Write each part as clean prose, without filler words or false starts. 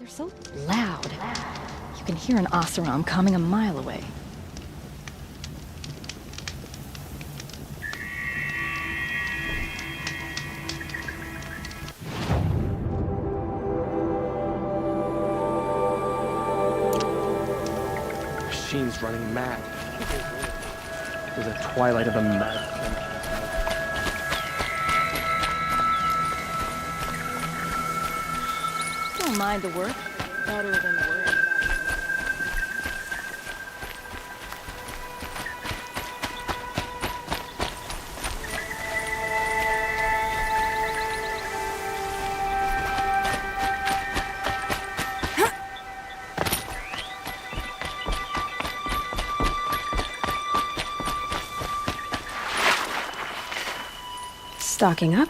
so loud. You can hear an Oseram coming a mile away. Machine's running mad. There's a twilight of a mad. Don't mind the work. Better than the work. Stocking up.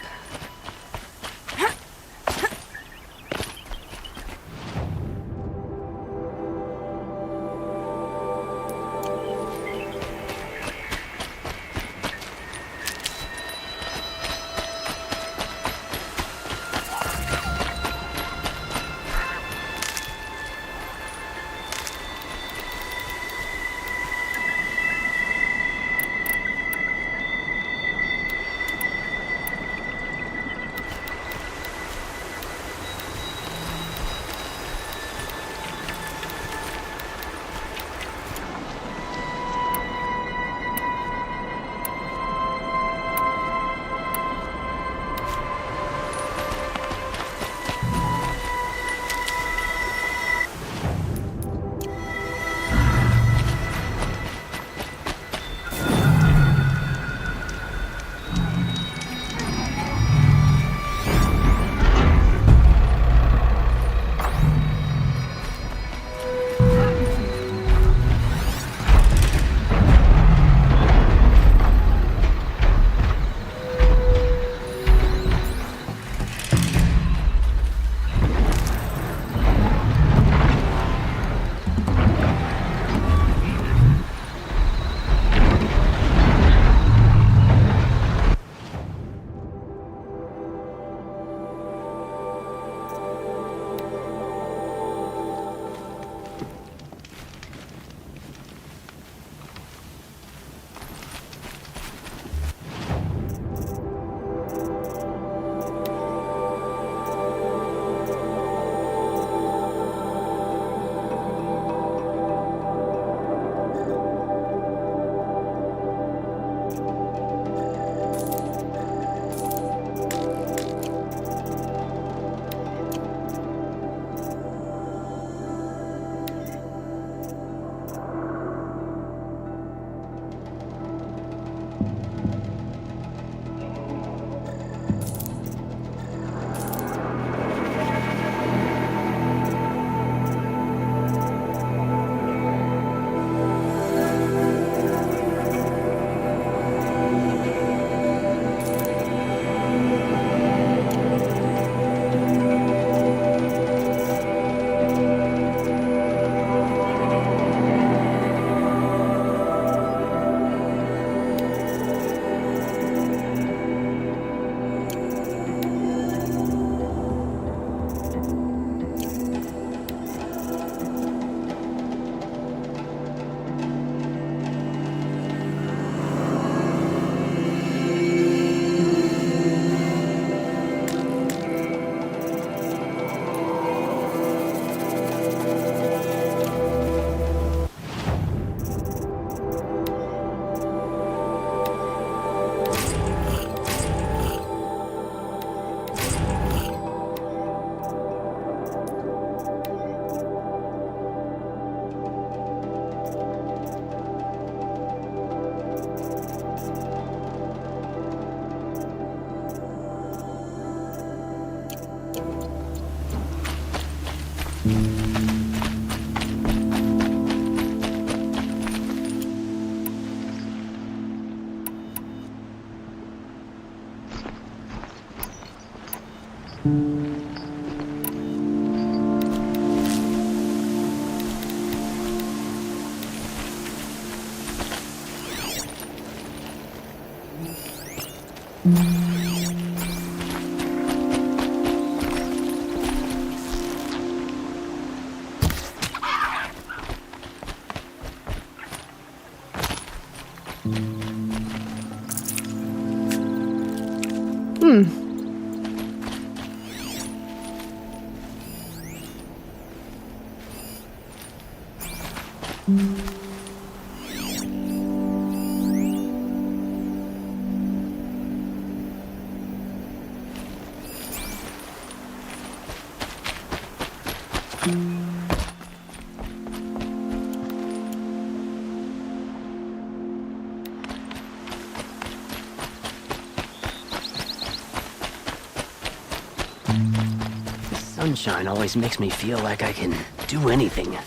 The sunshine always makes me feel like I can do anything.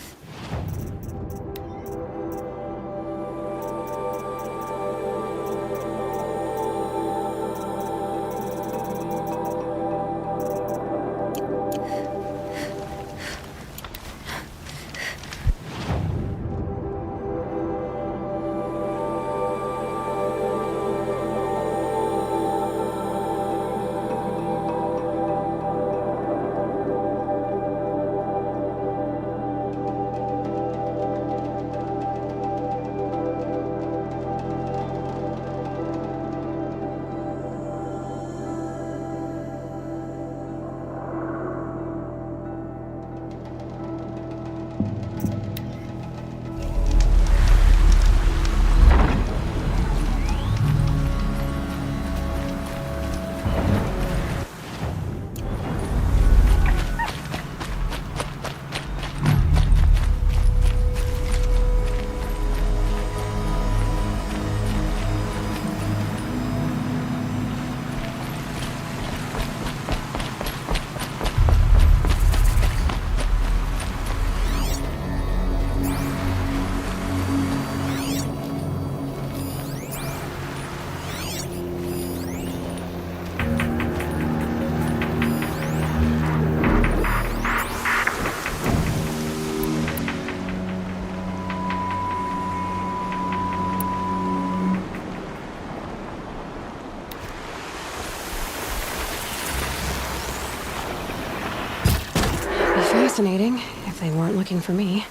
Fascinating, if they weren't looking for me.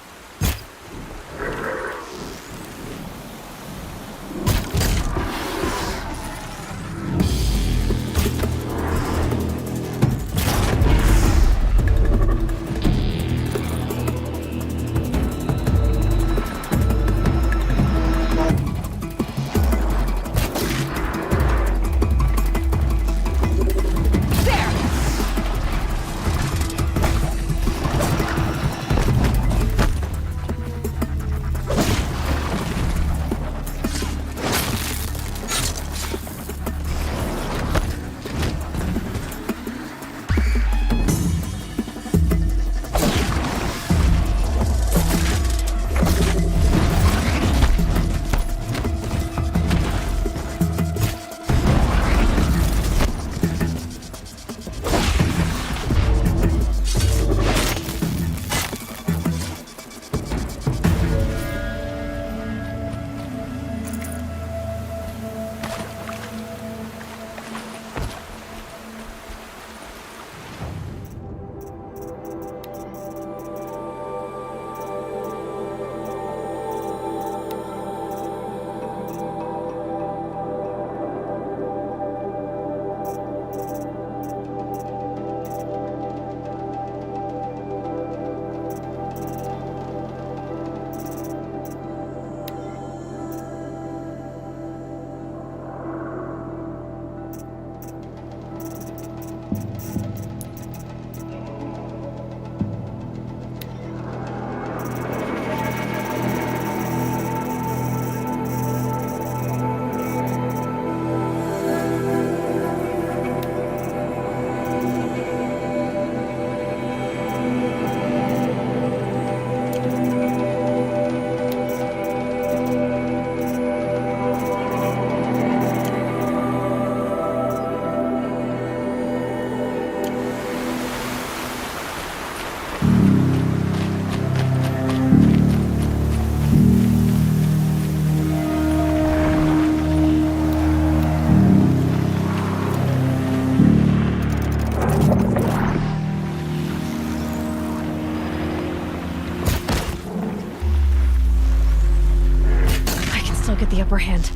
Get the upper hand.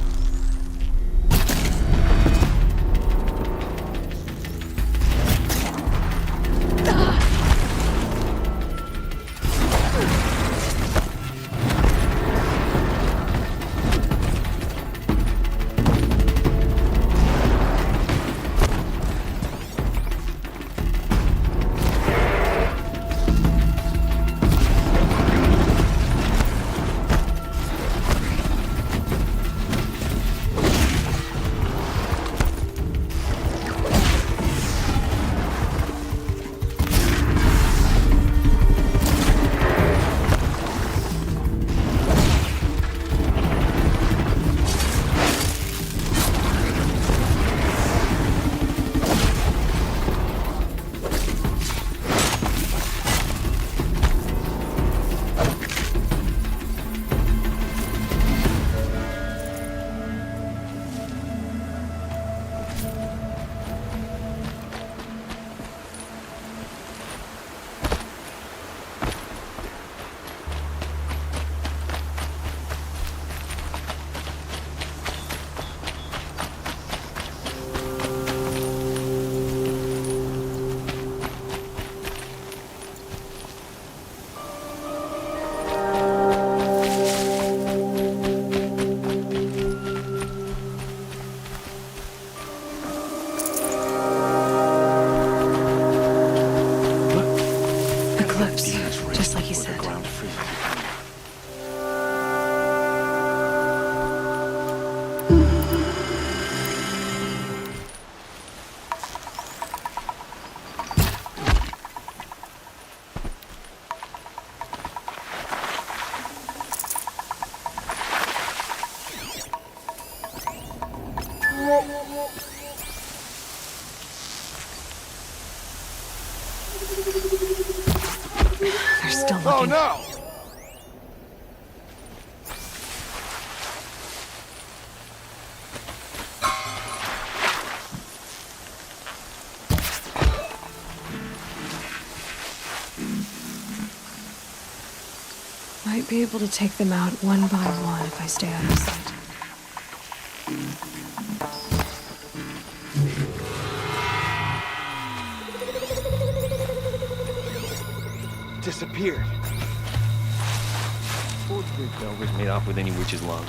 looking. no! Might be able to take them out one by one if I stay out of sight. Disappeared. Velvet made off with any witch's lung.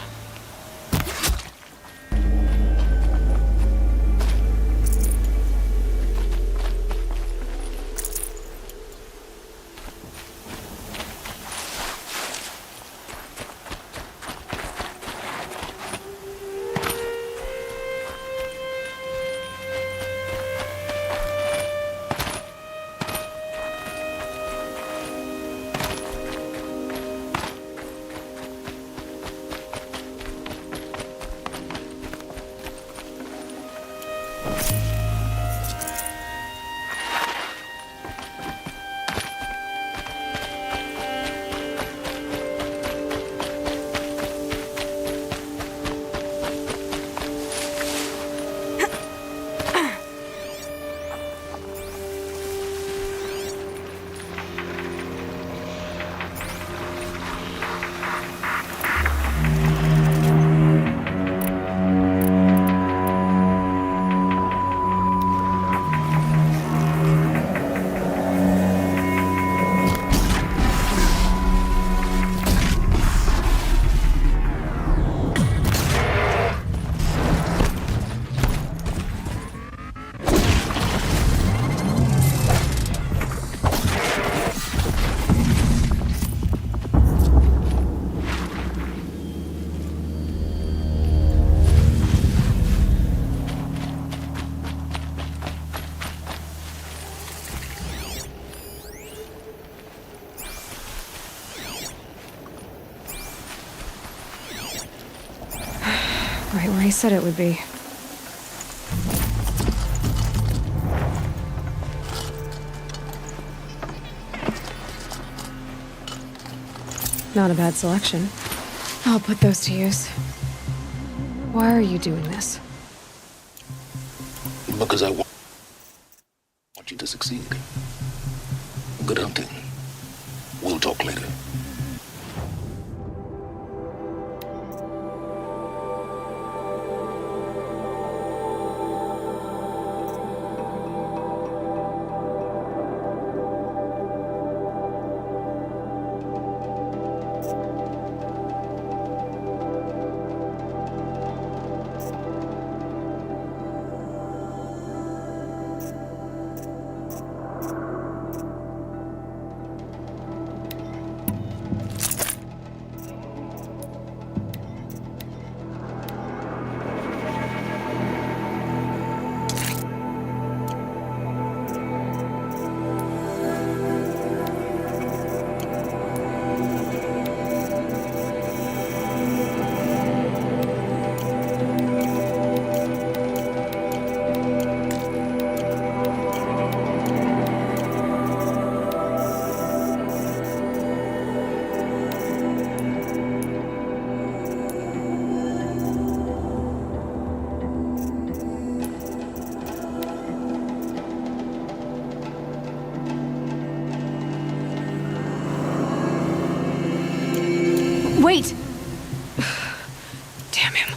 Right where he said it would be. Not a bad selection. I'll put those to use. Why are you doing this? Because I want you to succeed. Good hunting. We'll talk later. Wait! Damn him.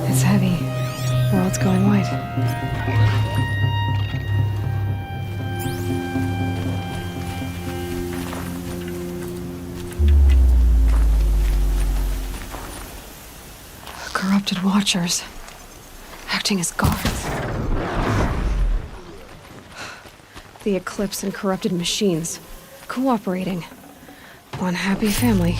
It's heavy. World's going white. Watchers. Acting as guards. The Eclipse and corrupted machines. Cooperating. One happy family.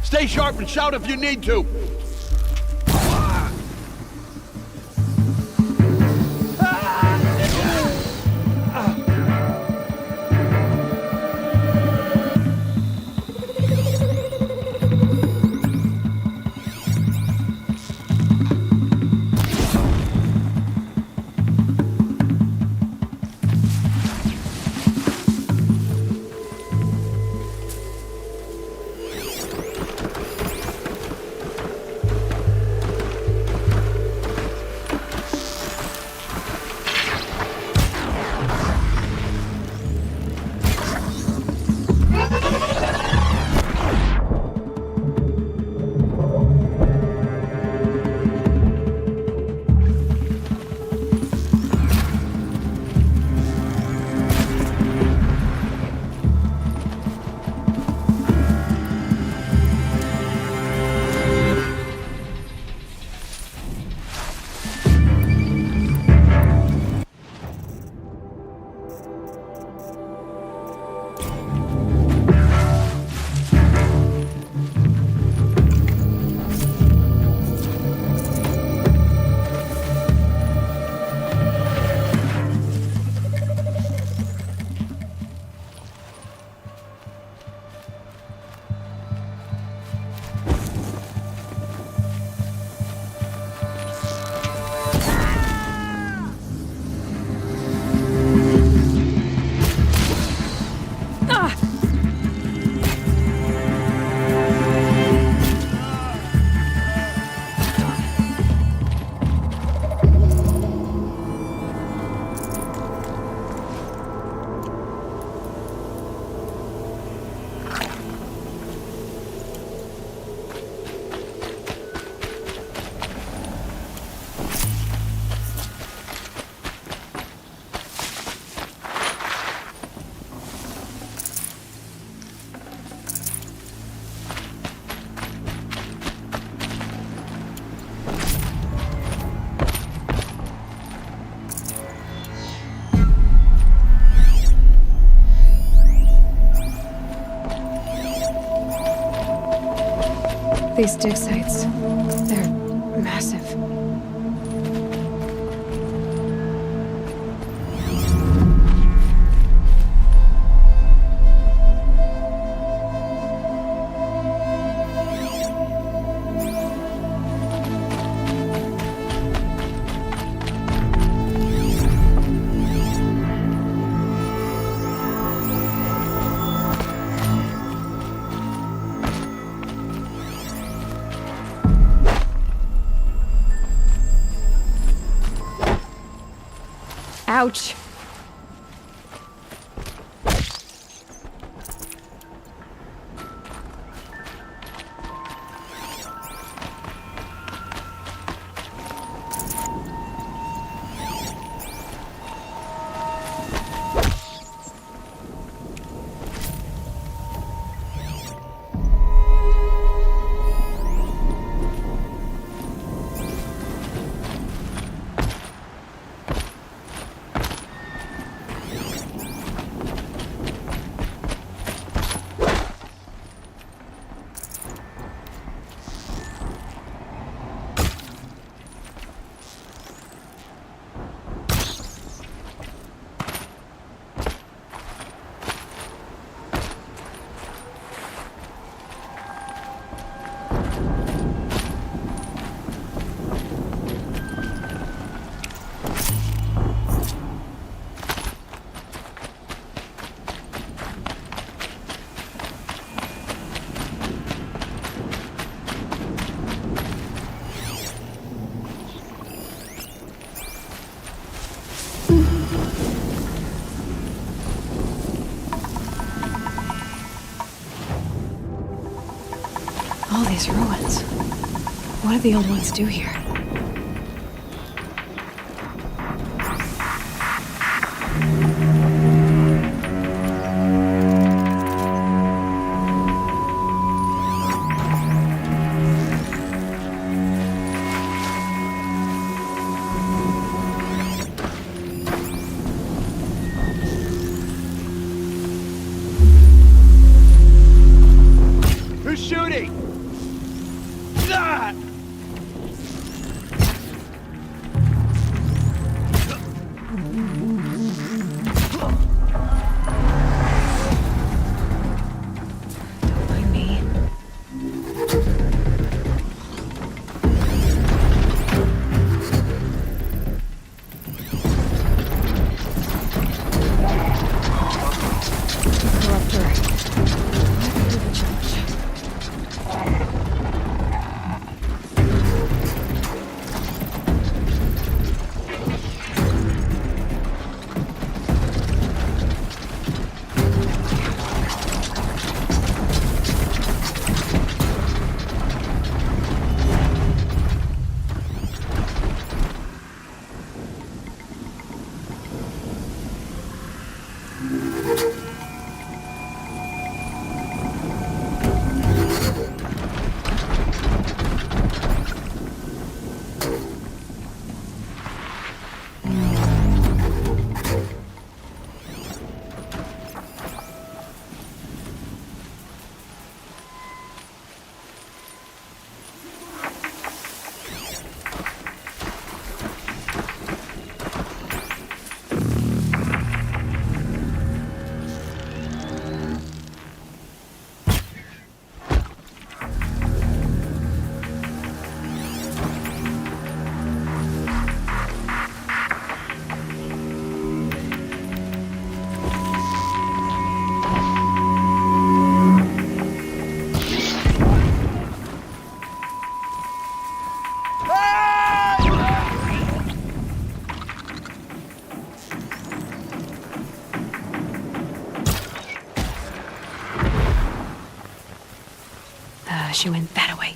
Stay sharp and shout if you need to. These dig sites, they're massive. Ouch. All these ruins. What did the old ones do here? Who's shooting? Ah! Don't mind me. Corruptor. She went that way.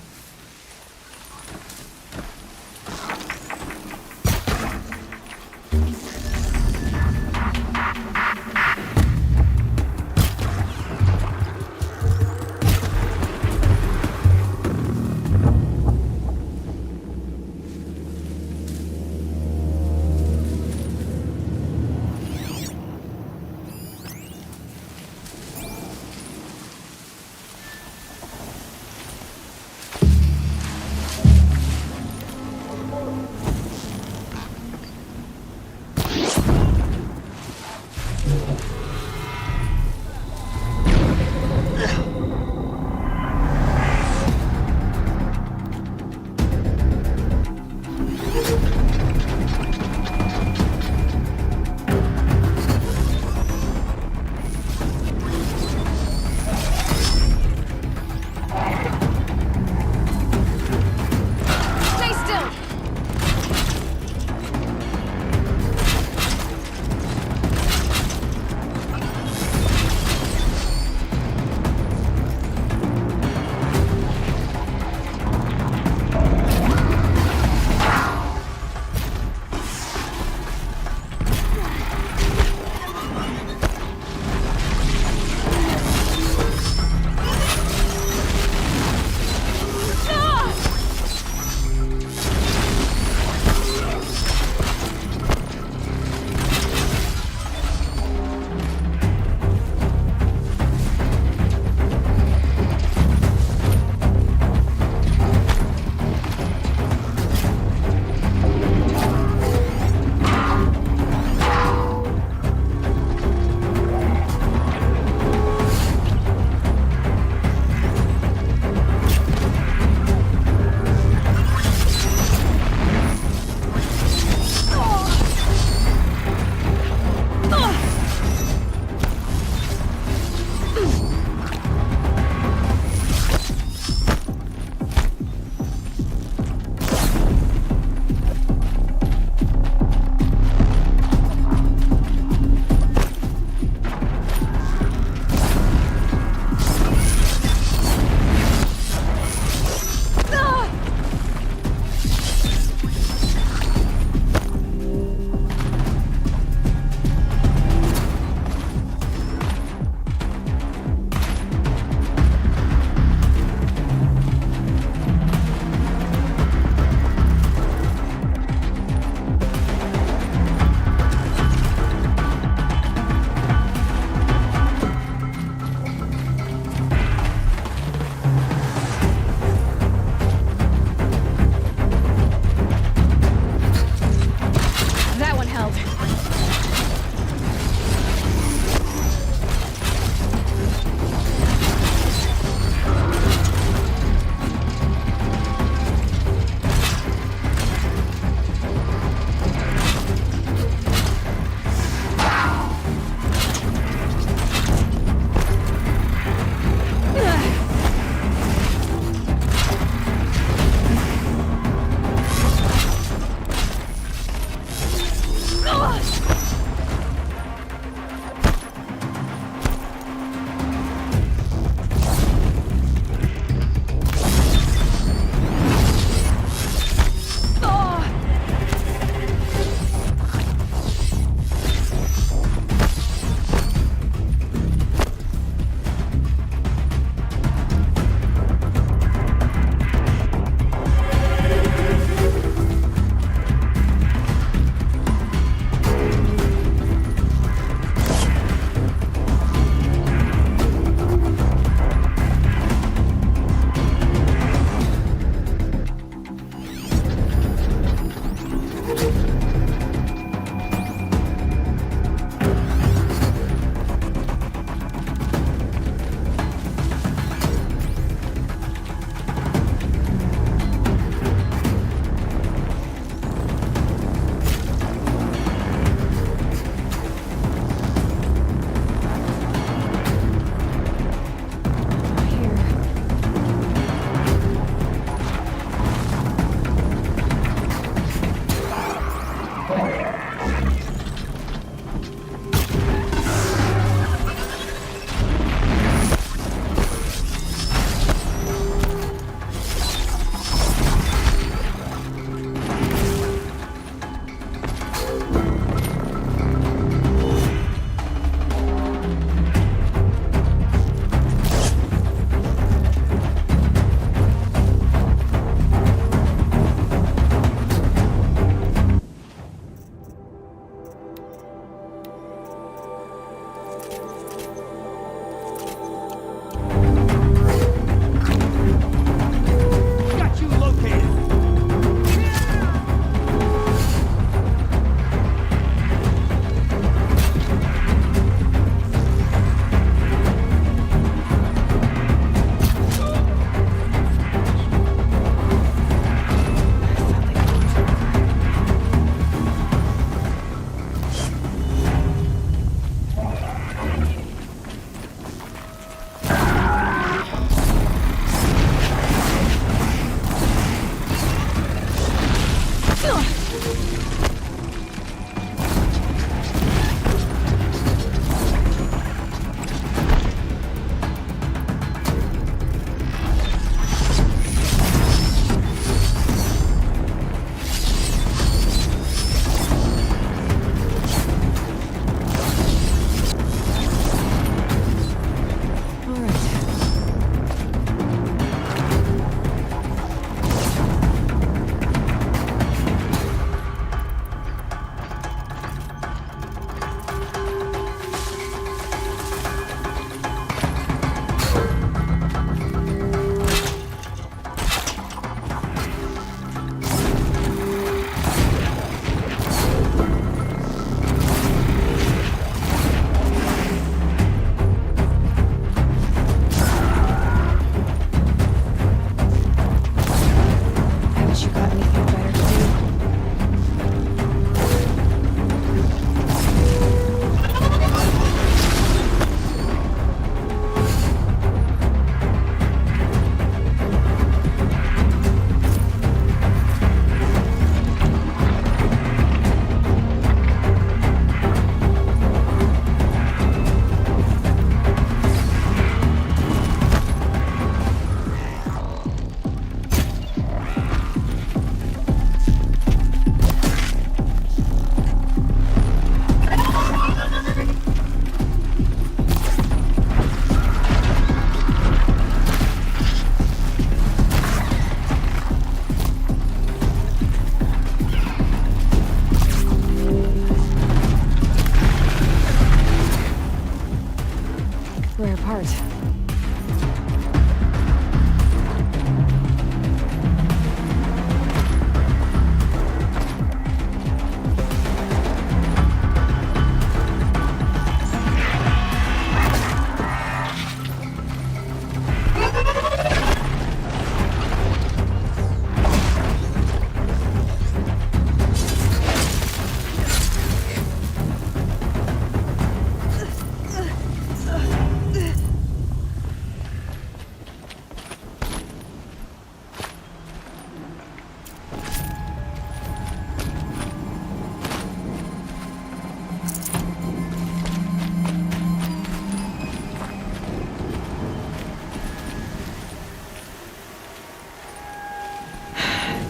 apart.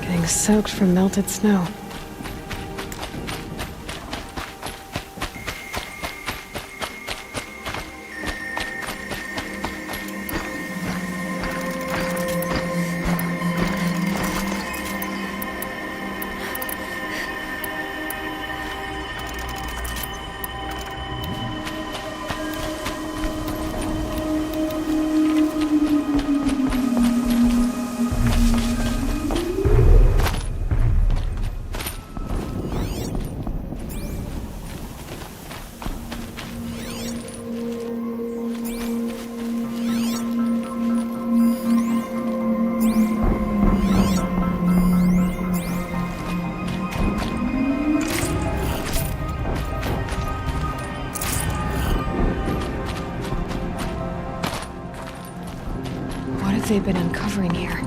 Getting soaked from melted snow. What have they been uncovering here?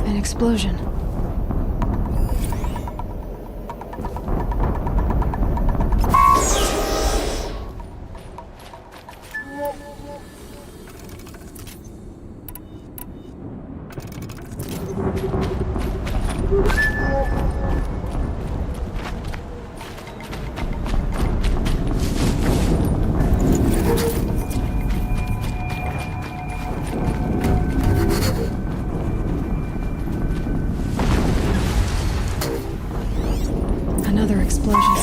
An explosion. Another explosion.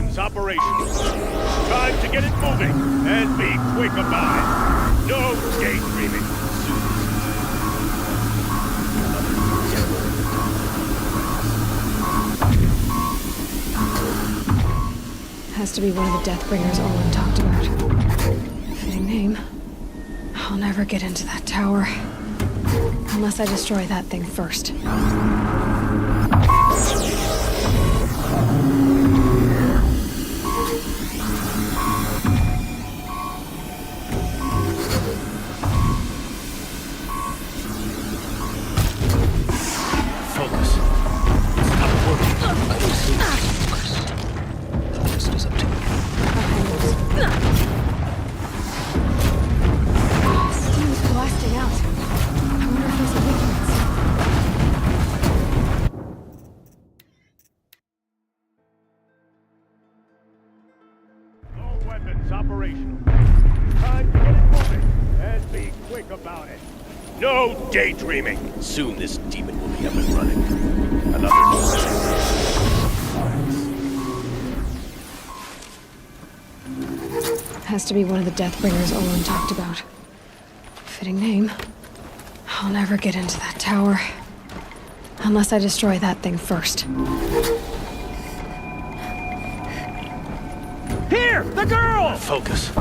weapons operational. Time to get it moving, and be quick about it. No daydreaming. Has to be one of the Deathbringers Olin talked about. Fitting name. I'll never get into that tower. Unless I destroy that thing first. Focus. Stop working. I will see that focus. The rest is up to you. Steam's blasting out. I wonder if there's a weakness. No weapons operational. Time to get it moving, and be quick about it. No daydreaming. Soon this demon will be up and running. Another. Has to be one of the Deathbringers Olin talked about. Fitting name. I'll never get into that tower. Unless I destroy that thing first. Here! The girl! Focus.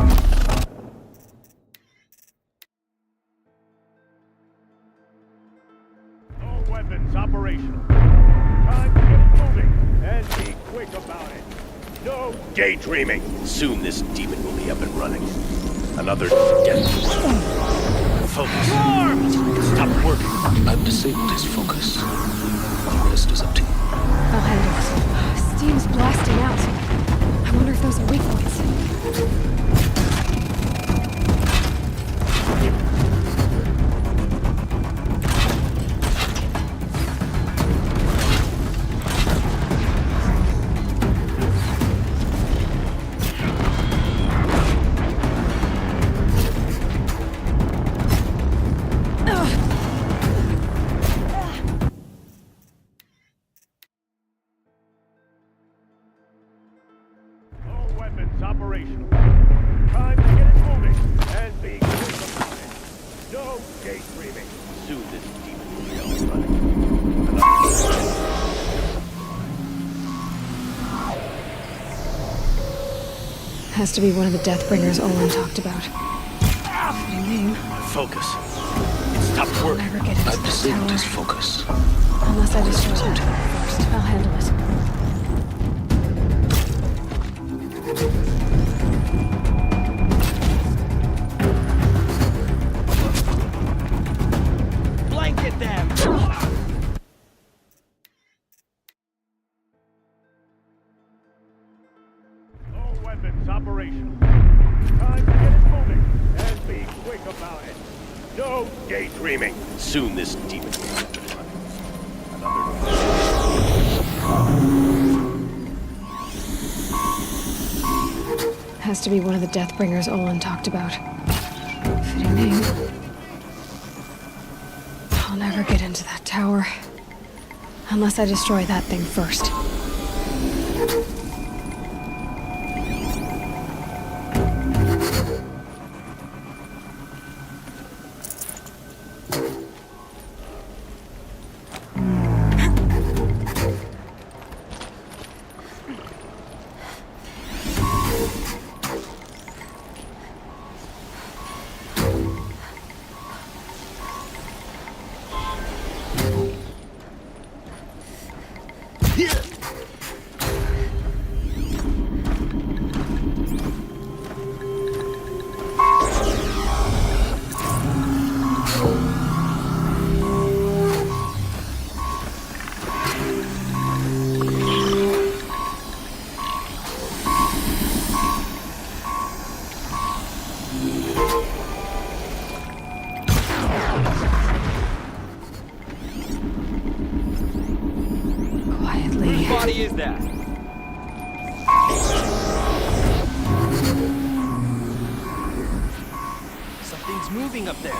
No weapons operational. Time to get it moving, and be quick about it. No daydreaming. Soon this demon will be up and running. Another. Focus. Stop working. I've disabled his focus. The rest is up to you. I'll handle it. Steam's blasting out. I wonder if those are weak points. No weapons operational. Time to get it moving, and be quick about it. No daydreaming. Soon this demon will be up and running. Another. Has to be one of the Deathbringers Olin talked about. Fitting name. Focus. Stop I'll working. never get into I've that disabled his tower. focus. Unless I destroy that tower first. I'll handle it. Blanket them. No weapons operational. Time to get it moving, and be quick about it. No daydreaming. Soon this demon will be up and running. Another. Has to be one of the Deathbringers Olin talked about. Fitting name. I'll never get into that tower. Unless I destroy that thing first. Quietly. Body is that? Something's moving up there.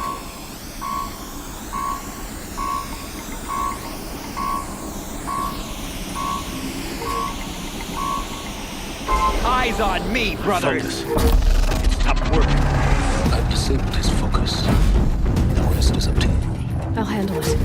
It's on me, brothers. Focus. It stopped working. I've disabled his focus. The rest is up to you. I'll handle it.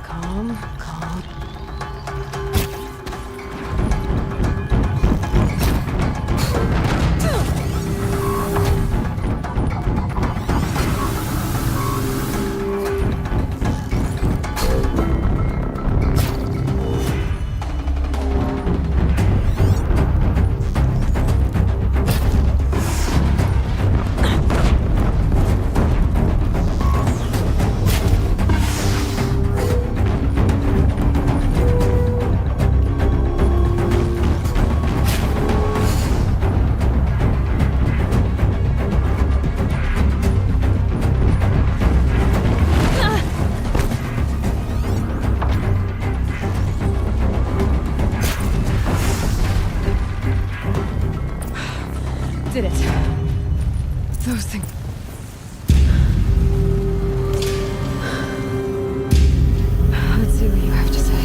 Calm, calm. Did it. Those things. Let's see what you have to say.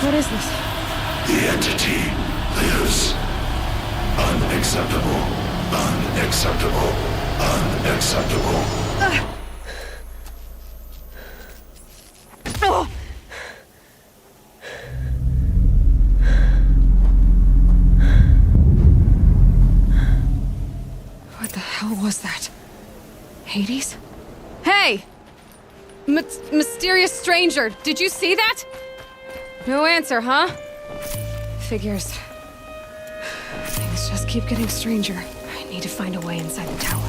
What is this? The entity lives. Unacceptable. Unacceptable. Unacceptable. Oh! What the hell was that? Hades? Hey! Mysterious stranger, did you see that? No answer, huh? Figures. Things just keep getting stranger. I need to find a way inside the tower.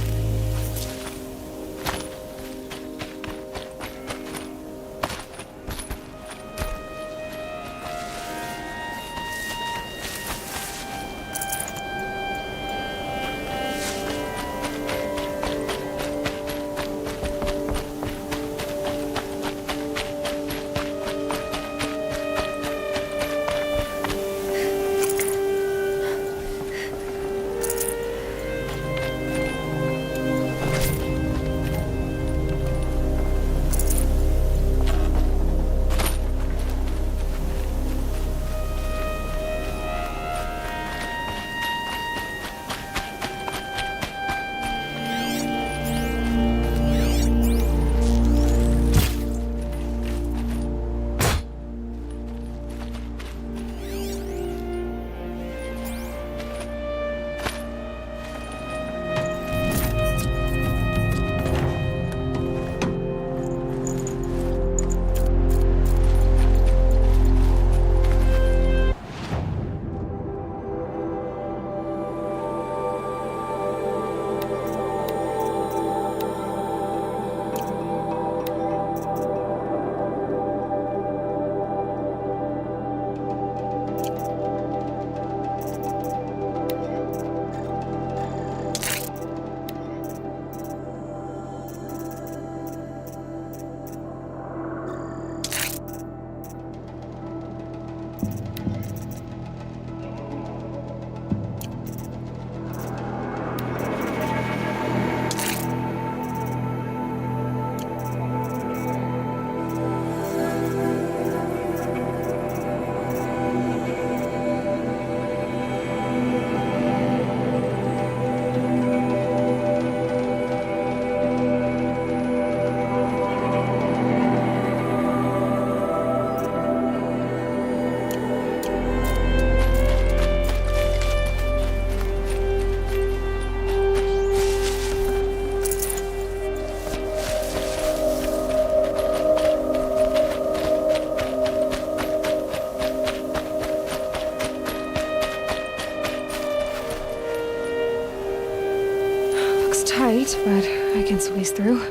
tight, but I can squeeze through.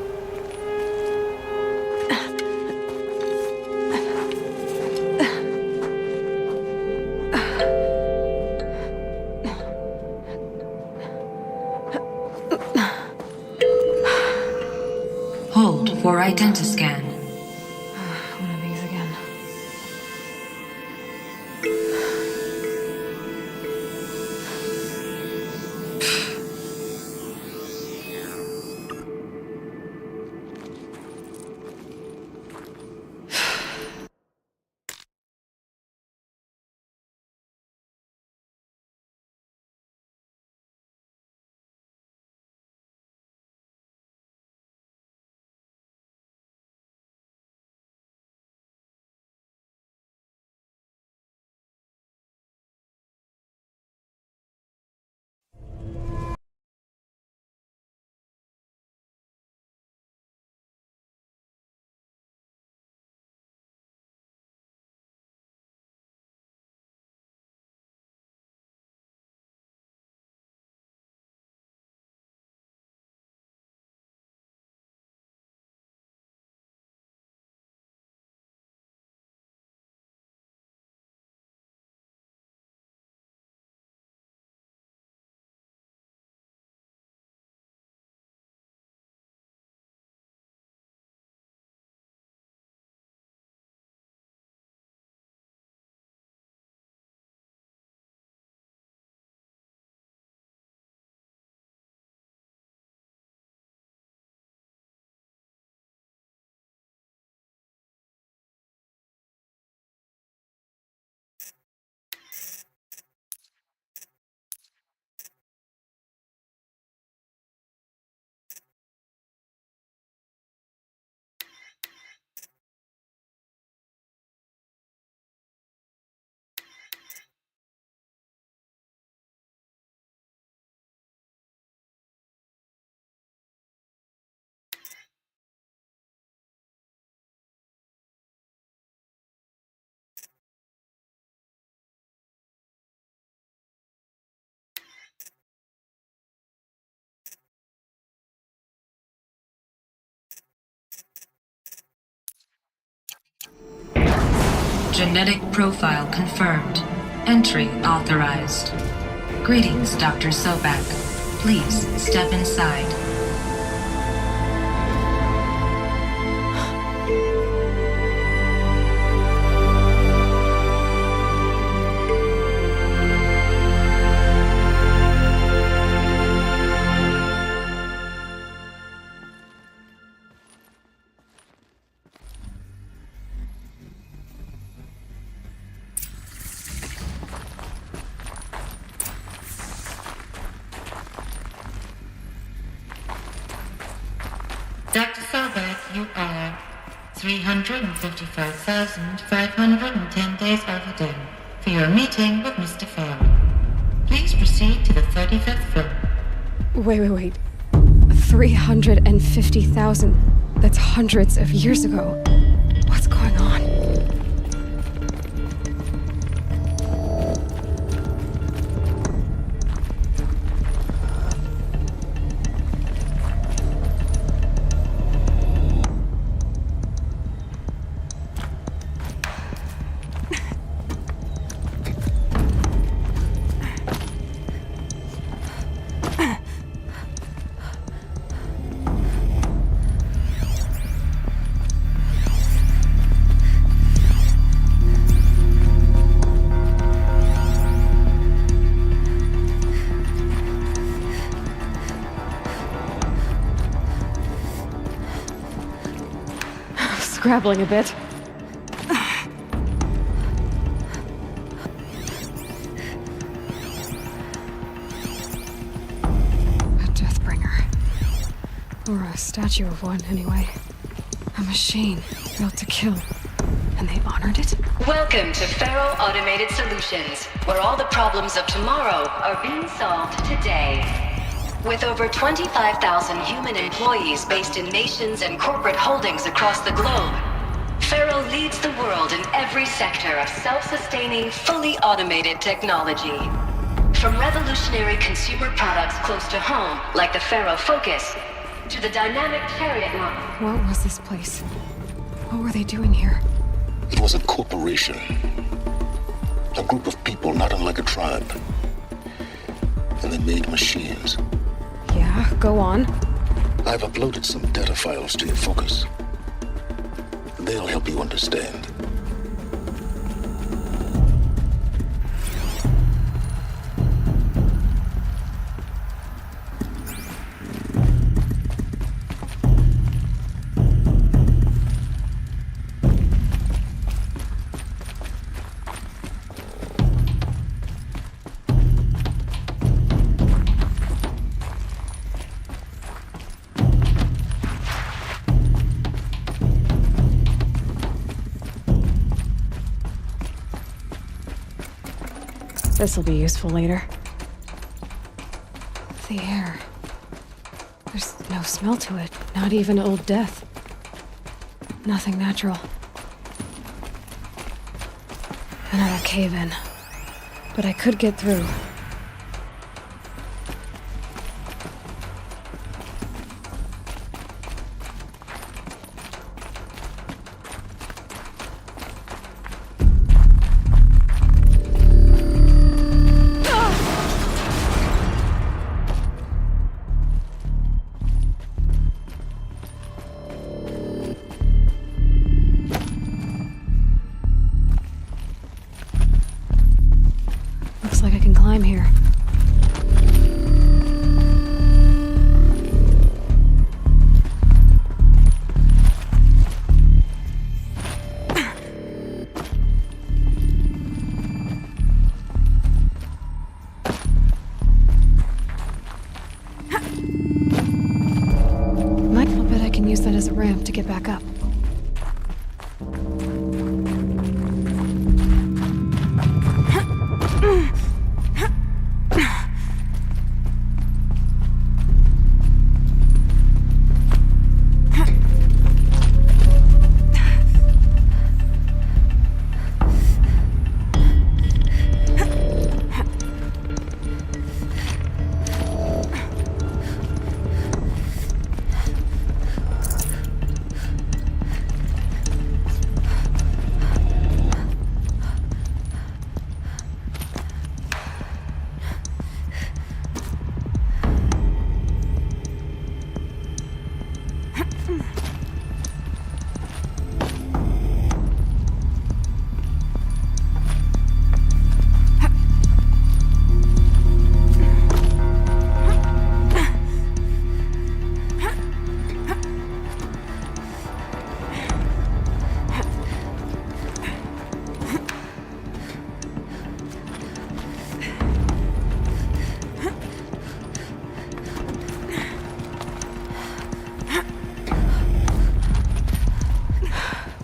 Identiscan. One of these again. Genetic profile confirmed. Entry authorized. Greetings, Dr. Sobak. Please step inside. Dr. Sobak, you are 355,510 days overdue for your meeting with Mr. Farrell. Please proceed to the 35th floor. Wait. 350,000. That's hundreds of years ago. What's going on? Scrabbling a bit. A Deathbringer. Or a statue of one, anyway. A machine built to kill. And they honored it? Welcome to Faro Automated Solutions, where all the problems of tomorrow are being solved today. With over 25,000 human employees based in nations and corporate holdings across the globe, Faro leads the world in every sector of self-sustaining, fully automated technology. From revolutionary consumer products close to home, like the Faro Focus, to the dynamic chariot line. What was this place? What were they doing here? It was a corporation. A group of people not unlike a tribe. And they made machines. Yeah, go on. I've uploaded some data files to your Focus. they'll help you understand. This'll be useful later. The air. There's no smell to it, not even old death. Nothing natural. Another cave-in. But I could get through. Looks like I can climb here. I'll bet I can use that as a ramp to get back up.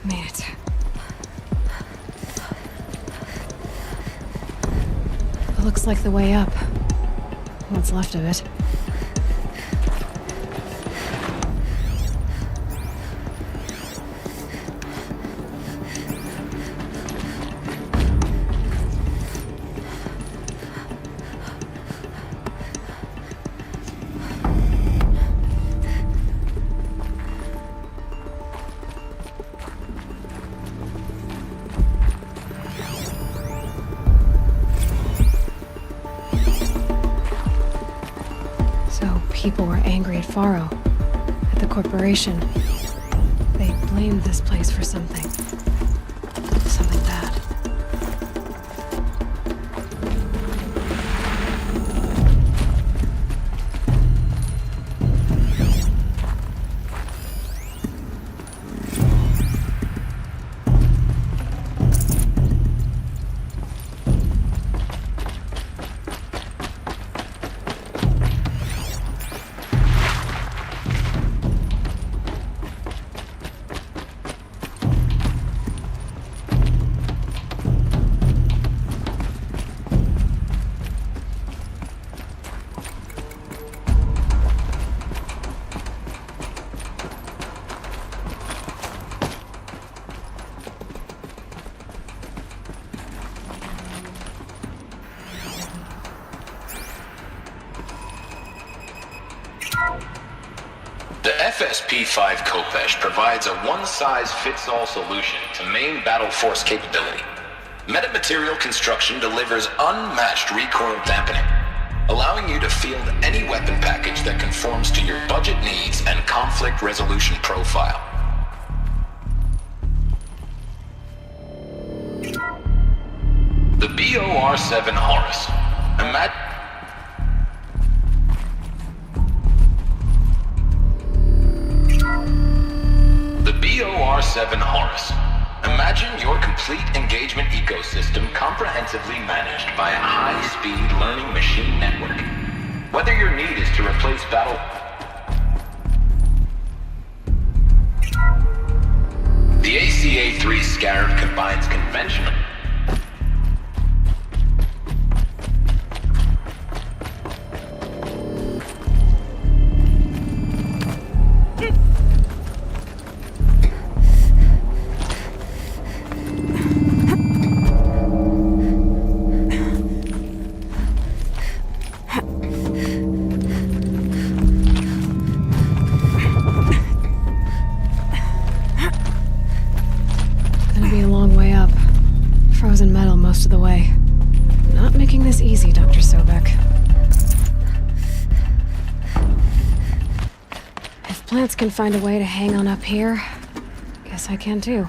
Made it. It looks like the way up. What's left of it. People were angry at Faro, at the corporation. They blamed this place for something. Something bad. The FSP-5 Kopesh provides a one-size-fits-all solution to main battle force capability. Metamaterial construction delivers unmatched recoil dampening, allowing you to field any weapon package that conforms to your budget needs and conflict resolution profile. BOR-7 Horus. The BOR-7 Horus. Imagine your complete engagement ecosystem comprehensively managed by a high-speed learning machine network. Whether your need is to replace battle... The ACA-3 Scarab combines conventional... Most of the way. Not making this easy, Dr. Sobek. If plants can find a way to hang on up here, guess I can too.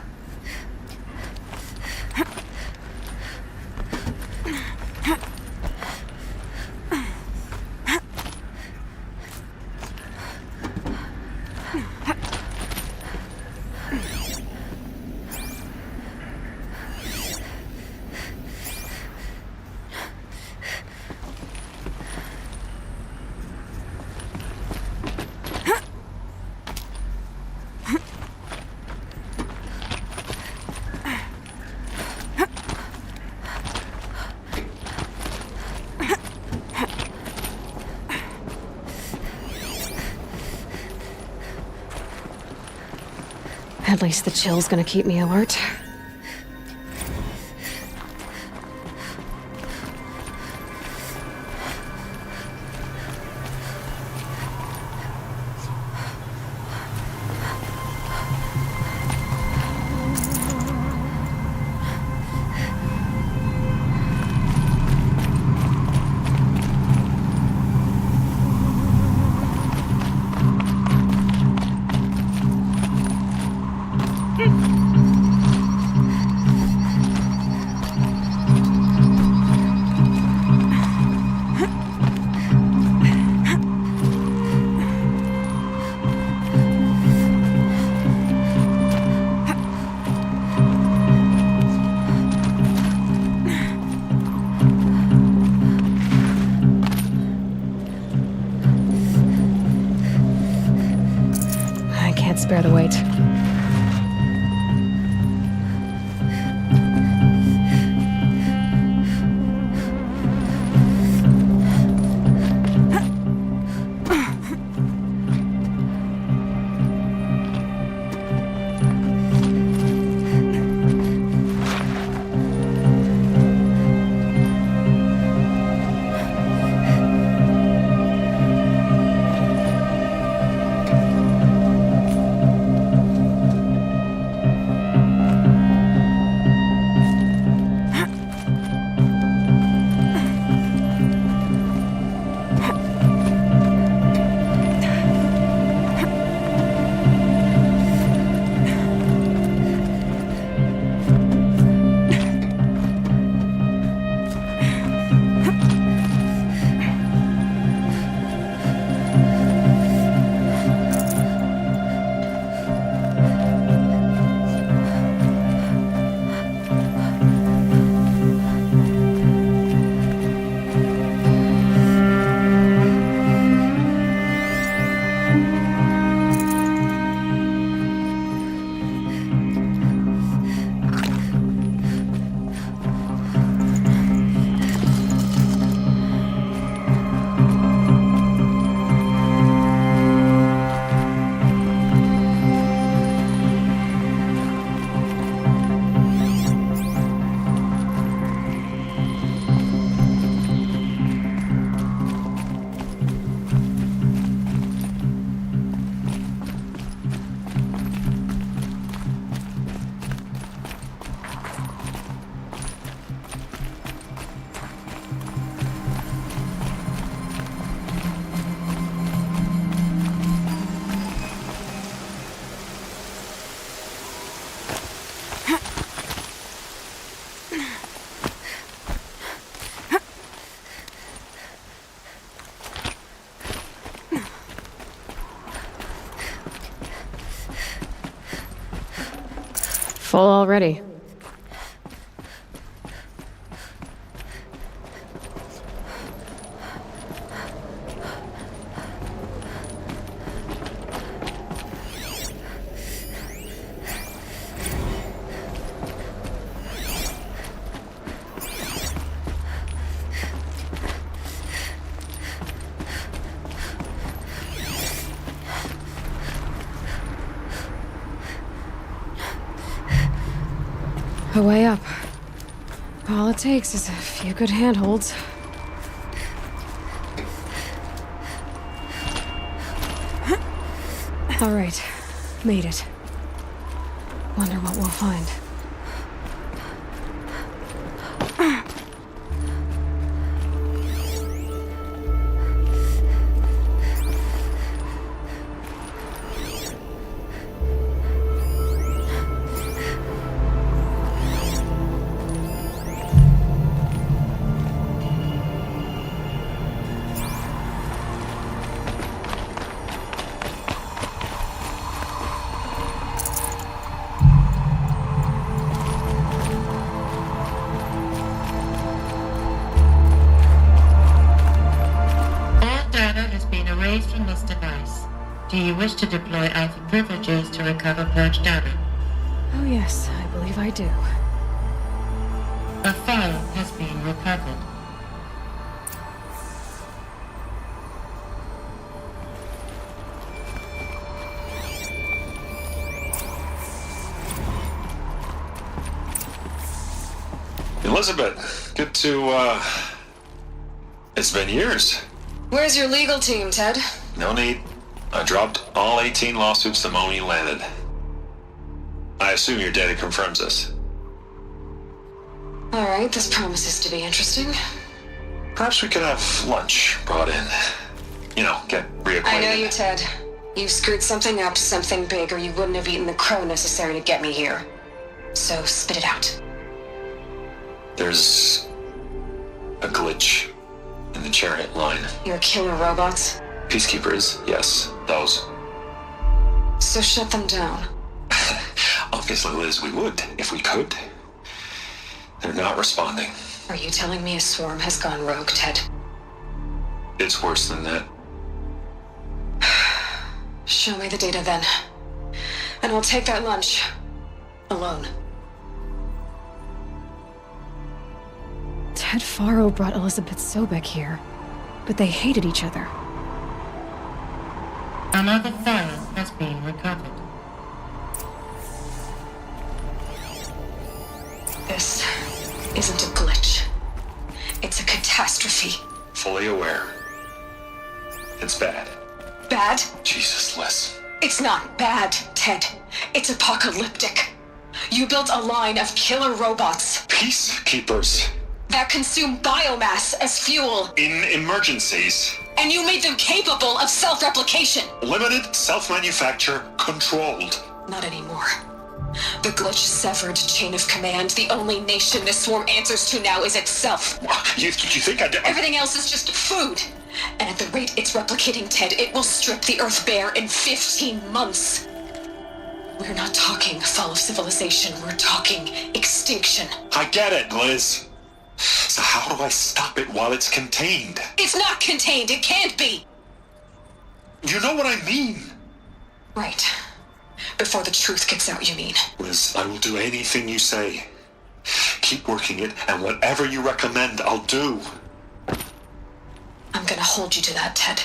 At least the chill's gonna keep me alert. Spare the weight. Full already. A way up. All it takes is a few good handholds. All right, made it. Wonder what we'll find. From this device. Do you wish to deploy alpha privileges to recover purged data? Oh yes, I believe I do. A file has been recovered. Elizabeth, good to, It's been years. Where's your legal team, Ted? No need. I dropped all 18 lawsuits the moment you landed. I assume your data confirms this. Alright, this promises to be interesting. Perhaps we could have lunch brought in. You know, get reacquainted. I know you, Ted. You screwed something up, something big, or you wouldn't have eaten the crow necessary to get me here. So, spit it out. There's a glitch in the chariot line. Your killer robots? Peacekeepers, yes, those. So shut them down. Obviously, Liz, we would, if we could. They're not responding. Are you telling me a swarm has gone rogue, Ted? It's worse than that. Show me the data then. And I'll take that lunch. Alone. Ted Faro brought Elizabeth Sobek here, but they hated each other. Another file has been recovered. This isn't a glitch. It's a catastrophe. Fully aware. It's bad. Bad? Jesus, Liz. It's not bad, Ted. It's apocalyptic. You built a line of killer robots. Peacekeepers. That consume biomass as fuel. In emergencies. And you made them capable of self-replication. Limited, self-manufacture, controlled. Not anymore. The glitch severed chain of command. The only nation this swarm answers to now is itself. You think I did? Everything else is just food. And at the rate it's replicating, Ted, it will strip the Earth bare in 15 months. We're not talking fall of civilization. We're talking extinction. I get it, Liz. So how do I stop it while it's contained? It's not contained. It can't be. You know what I mean. Right. Before the truth gets out, you mean? Liz, I will do anything you say. Keep working it, and whatever you recommend, I'll do. I'm gonna hold you to that, Ted.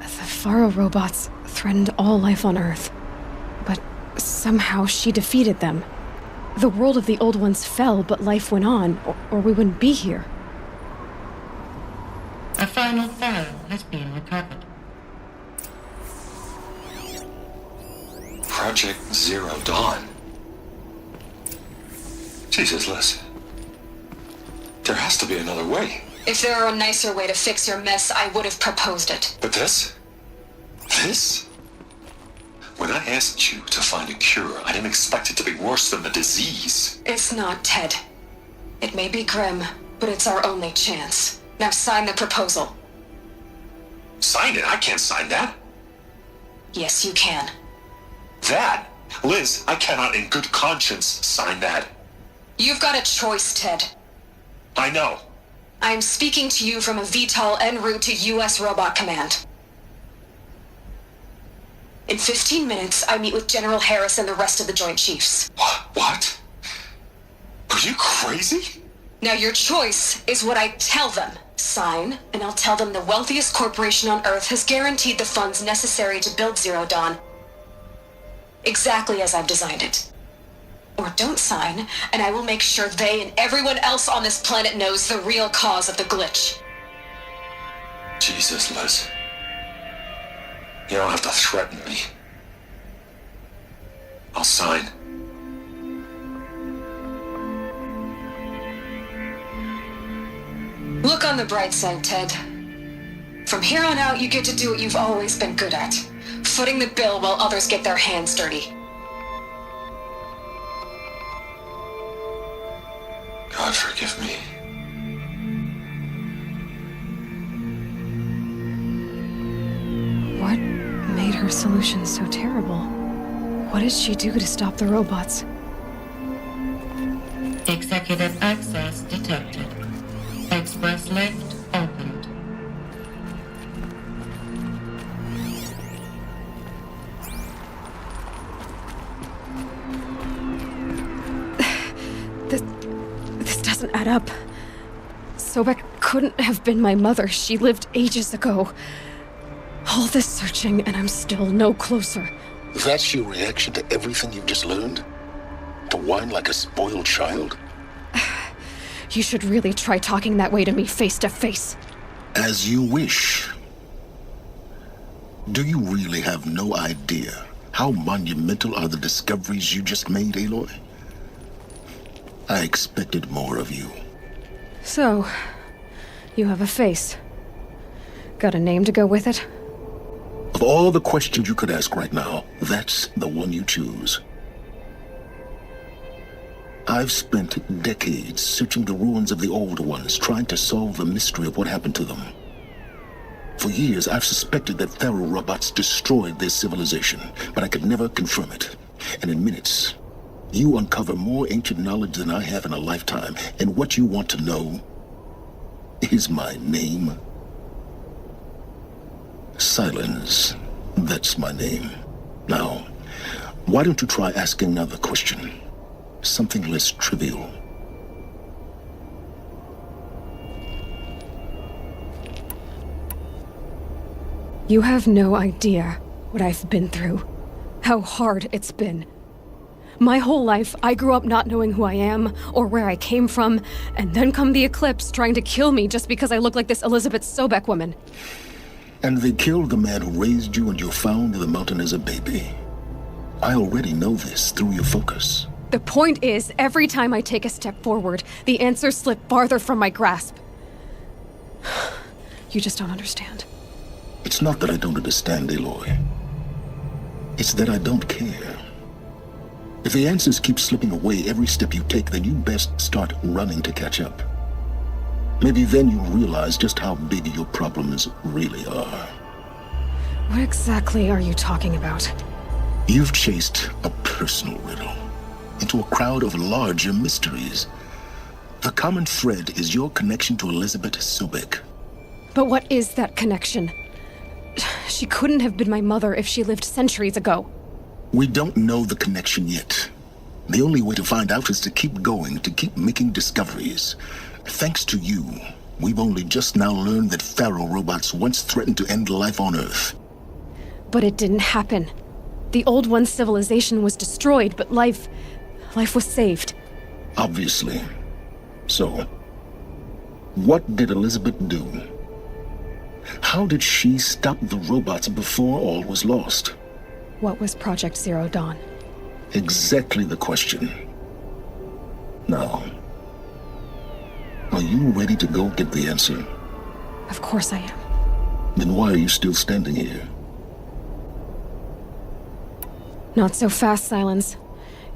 The Faro robots threatened all life on Earth, but somehow she defeated them. The world of the old ones fell, but life went on, or we wouldn't be here. A final file has been recovered. Project Zero Dawn. Jesus, Liz. There has to be another way. If there were a nicer way to fix your mess, I would have proposed it. But this? This? When I asked you to find a cure, I didn't expect it to be worse than the disease. It's not, Ted. It may be grim, but it's our only chance. Now sign the proposal. Sign it? I can't sign that. Yes, you can. That? Liz, I cannot in good conscience sign that. You've got a choice, Ted. I know. I am speaking to you from a VTOL en route to U.S. Robot Command. In 15 minutes, I meet with General Harris and the rest of the Joint Chiefs. What? Are you crazy? Now your choice is what I tell them. Sign, and I'll tell them the wealthiest corporation on Earth has guaranteed the funds necessary to build Zero Dawn. Exactly as I've designed it. Or don't sign, and I will make sure they and everyone else on this planet knows the real cause of the glitch. Jesus, Liz. You don't have to threaten me. I'll sign. Look on the bright side, Ted. From here on out, you get to do what you've always been good at. Footing the bill while others get their hands dirty. God forgive me. What made her solution so terrible? What did she do to stop the robots? Executive access detected. Express lift opened. This doesn't add up. Sobek couldn't have been my mother. She lived ages ago. All this searching, and I'm still no closer. That's your reaction to everything you've just learned? To whine like a spoiled child? You should really try talking that way to me face to face. As you wish. Do you really have no idea how monumental are the discoveries you just made, Aloy? I expected more of you. So, you have a face. Got a name to go with it? Of all the questions you could ask right now, that's the one you choose. I've spent decades searching the ruins of the old ones, trying to solve the mystery of what happened to them. For years, I've suspected that Pharaoh robots destroyed their civilization, but I could never confirm it. And in minutes, you uncover more ancient knowledge than I have in a lifetime, and what you want to know is my name. Silence. That's my name. Now, why don't you try asking another question? Something less trivial. You have no idea what I've been through. How hard it's been. My whole life, I grew up not knowing who I am or where I came from, and then come the Eclipse trying to kill me just because I look like this Elizabeth Sobek woman. And they killed the man who raised you and you found in the mountain as a baby. I already know this through your focus. The point is, every time I take a step forward, the answers slip farther from my grasp. You just don't understand. It's not that I don't understand, Aloy. It's that I don't care. If the answers keep slipping away every step you take, then you best start running to catch up. Maybe then you'll realize just how big your problems really are. What exactly are you talking about? You've chased a personal riddle into a crowd of larger mysteries. The common thread is your connection to Elizabeth Sobek. But what is that connection? She couldn't have been my mother if she lived centuries ago. We don't know the connection yet. The only way to find out is to keep going, to keep making discoveries. Thanks to you, we've only just now learned that Pharaoh robots once threatened to end life on Earth. But it didn't happen. The Old One's civilization was destroyed, but life was saved. Obviously. So, what did Elizabeth do? How did she stop the robots before all was lost? What was Project Zero Dawn? Exactly the question. Now, are you ready to go get the answer? Of course I am. Then why are you still standing here? Not so fast, Silence.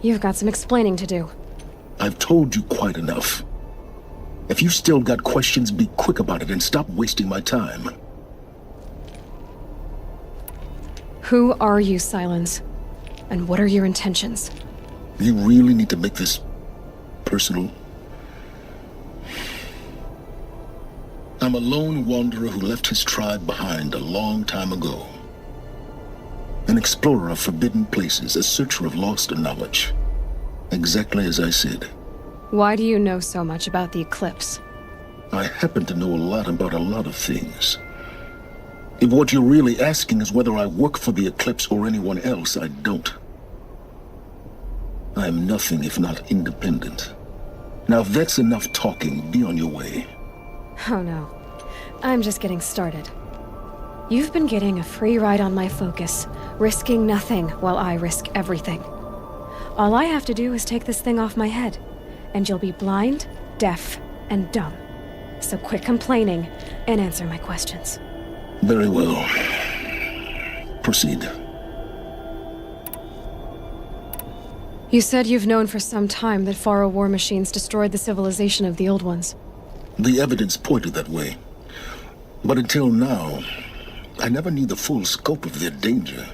You've got some explaining to do. I've told you quite enough. If you've still got questions, be quick about it and stop wasting my time. Who are you, Silence? And what are your intentions? You really need to make this personal? I'm a lone wanderer who left his tribe behind a long time ago. An explorer of forbidden places, a searcher of lost knowledge. Exactly as I said. Why do you know so much about the eclipse? I happen to know a lot about a lot of things. If what you're really asking is whether I work for the eclipse or anyone else, I don't. I am nothing if not independent. Now, if that's enough talking, be on your way. Oh no. I'm just getting started. You've been getting a free ride on my focus, risking nothing while I risk everything. All I have to do is take this thing off my head, and you'll be blind, deaf, and dumb. So quit complaining and answer my questions. Very well. Proceed. You said you've known for some time that Faro war machines destroyed the civilization of the Old Ones. The evidence pointed that way. But until now, I never knew the full scope of their danger.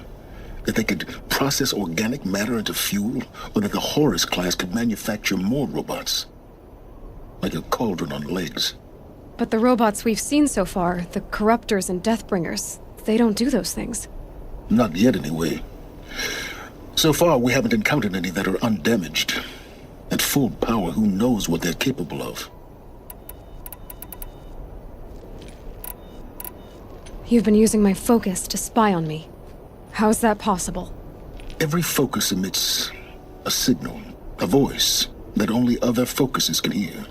That they could process organic matter into fuel, or that the Horus class could manufacture more robots. Like a cauldron on legs. But the robots we've seen so far, the Corruptors and Deathbringers, they don't do those things. Not yet, anyway. So far, we haven't encountered any that are undamaged. At full power, who knows what they're capable of? You've been using my focus to spy on me. How's that possible? Every focus emits a signal, a voice, that only other focuses can hear.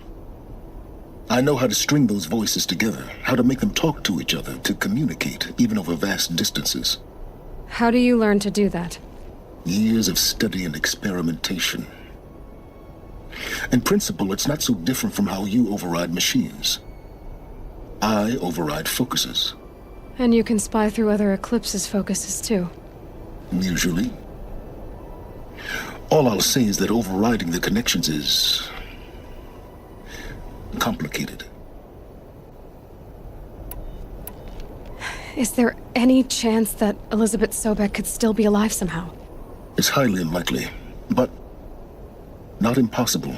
I know how to string those voices together, how to make them talk to each other, to communicate, even over vast distances. How do you learn to do that? Years of study and experimentation. In principle, it's not so different from how you override machines. I override focuses. And you can spy through other Eclipse's focuses too. Usually. All I'll say is that overriding the connections is complicated. Is there any chance that Elizabeth Sobek could still be alive somehow? It's highly unlikely, but not impossible.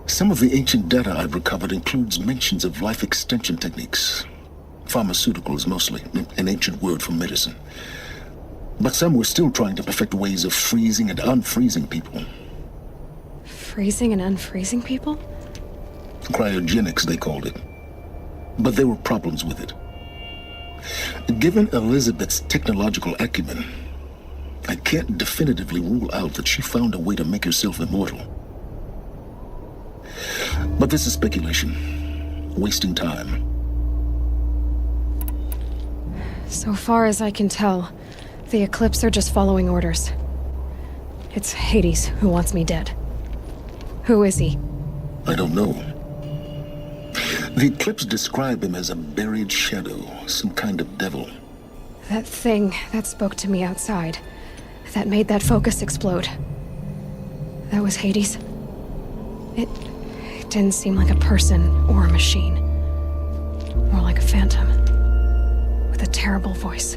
Some of the ancient data I've recovered includes mentions of life extension techniques. Pharmaceuticals, mostly, an ancient word for medicine. But some were still trying to perfect ways of freezing and unfreezing people. Freezing and unfreezing people? Cryogenics, they called it. But there were problems with it. Given Elizabeth's technological acumen, I can't definitively rule out that she found a way to make herself immortal. But this is speculation. Wasting time. So far as I can tell, the Eclipse are just following orders. It's Hades who wants me dead. Who is he? I don't know. The Eclipse describe him as a buried shadow, some kind of devil. That thing that spoke to me outside, that made that focus explode. That was Hades. It didn't seem like a person or a machine. More like a phantom. With a terrible voice.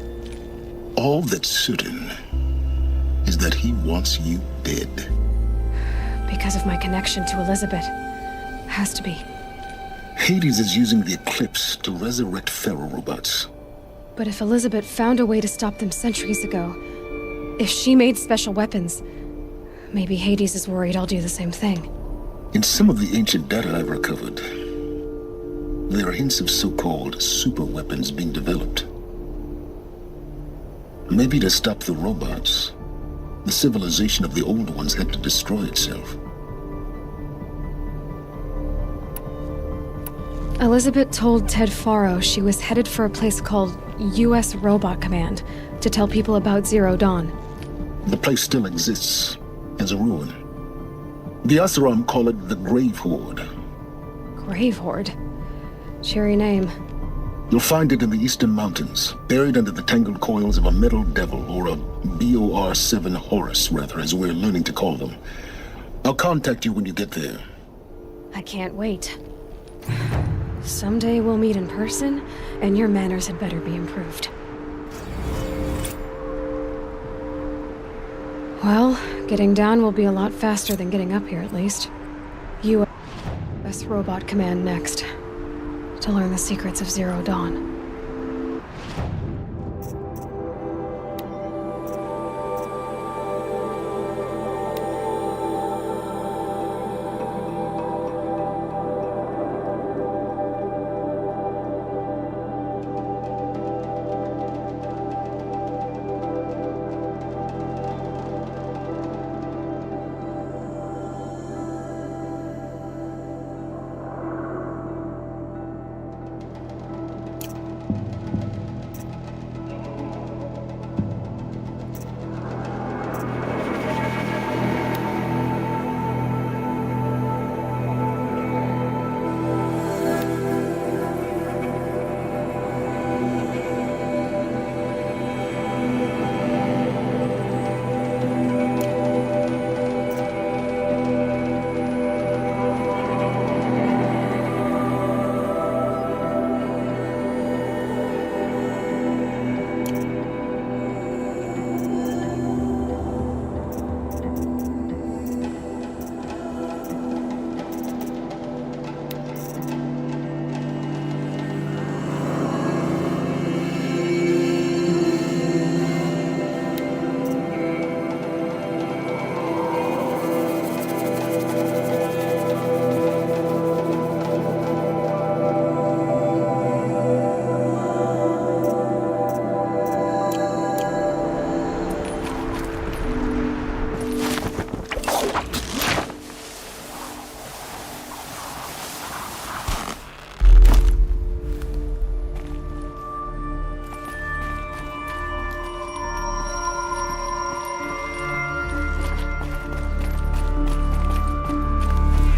All that's certain is that he wants you dead. Because of my connection to Elizabeth. Has to be. Hades is using the Eclipse to resurrect Pharaoh robots. But if Elizabeth found a way to stop them centuries ago, if she made special weapons, maybe Hades is worried I'll do the same thing. In some of the ancient data I've recovered, there are hints of so-called super weapons being developed. Maybe to stop the robots, the civilization of the old ones had to destroy itself. Elizabeth told Ted Faro she was headed for a place called U.S. Robot Command to tell people about Zero Dawn. The place still exists as a ruin. The Oseram call it the Grave Horde. Grave Horde? Cheery name. You'll find it in the Eastern Mountains, buried under the tangled coils of a metal devil, or a BOR-7 Horus, rather, as we're learning to call them. I'll contact you when you get there. I can't wait. Someday we'll meet in person, and your manners had better be improved. Well, getting down will be a lot faster than getting up here, at least. U.S. Robot Command next, to learn the secrets of Zero Dawn.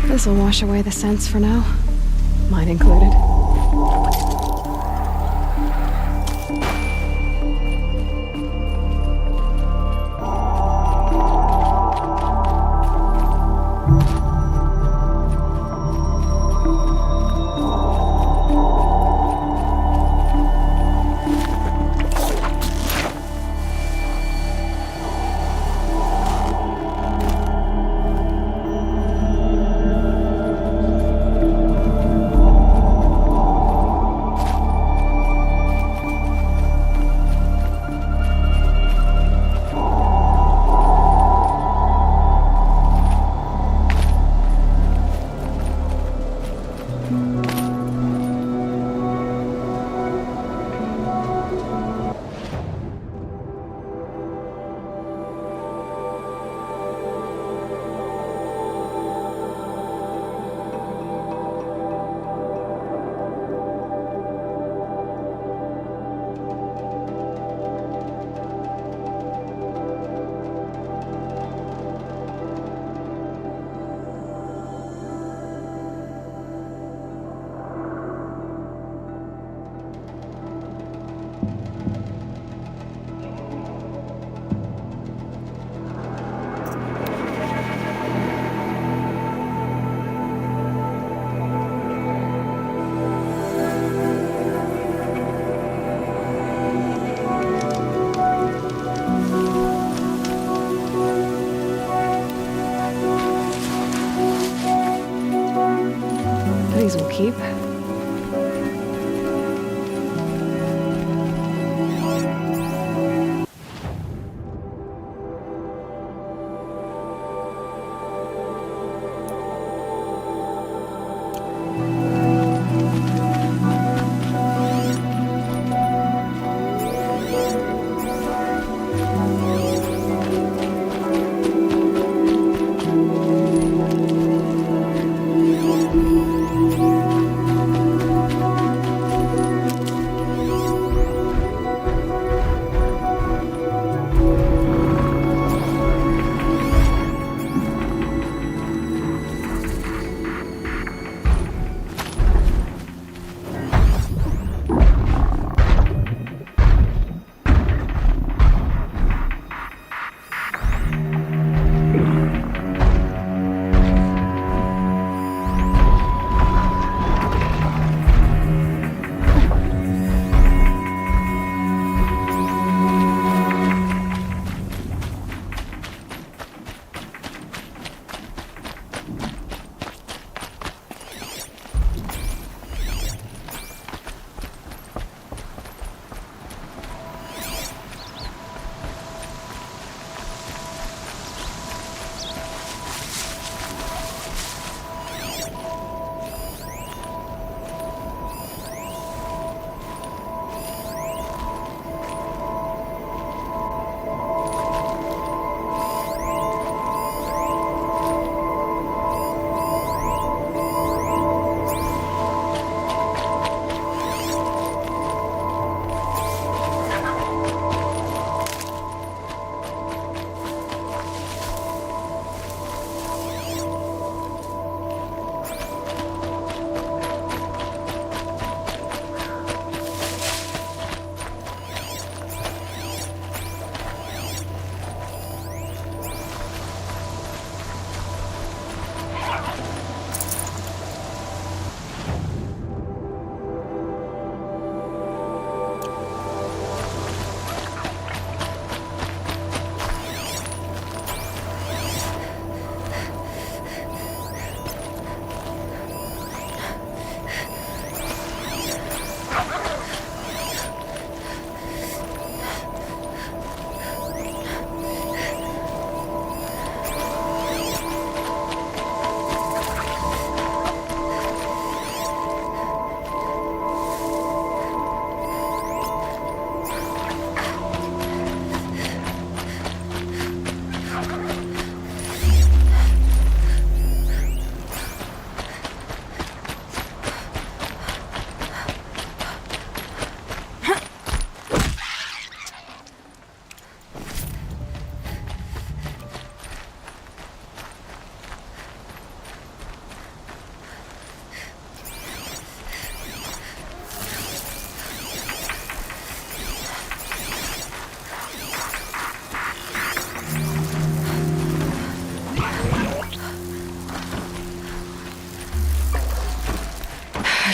This'll wash away the scents for now. Mine included. These will keep.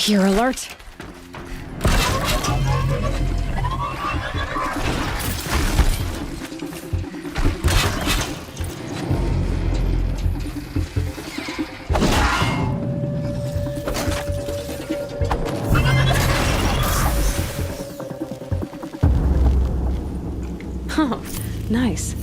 You're alert. Oh, nice.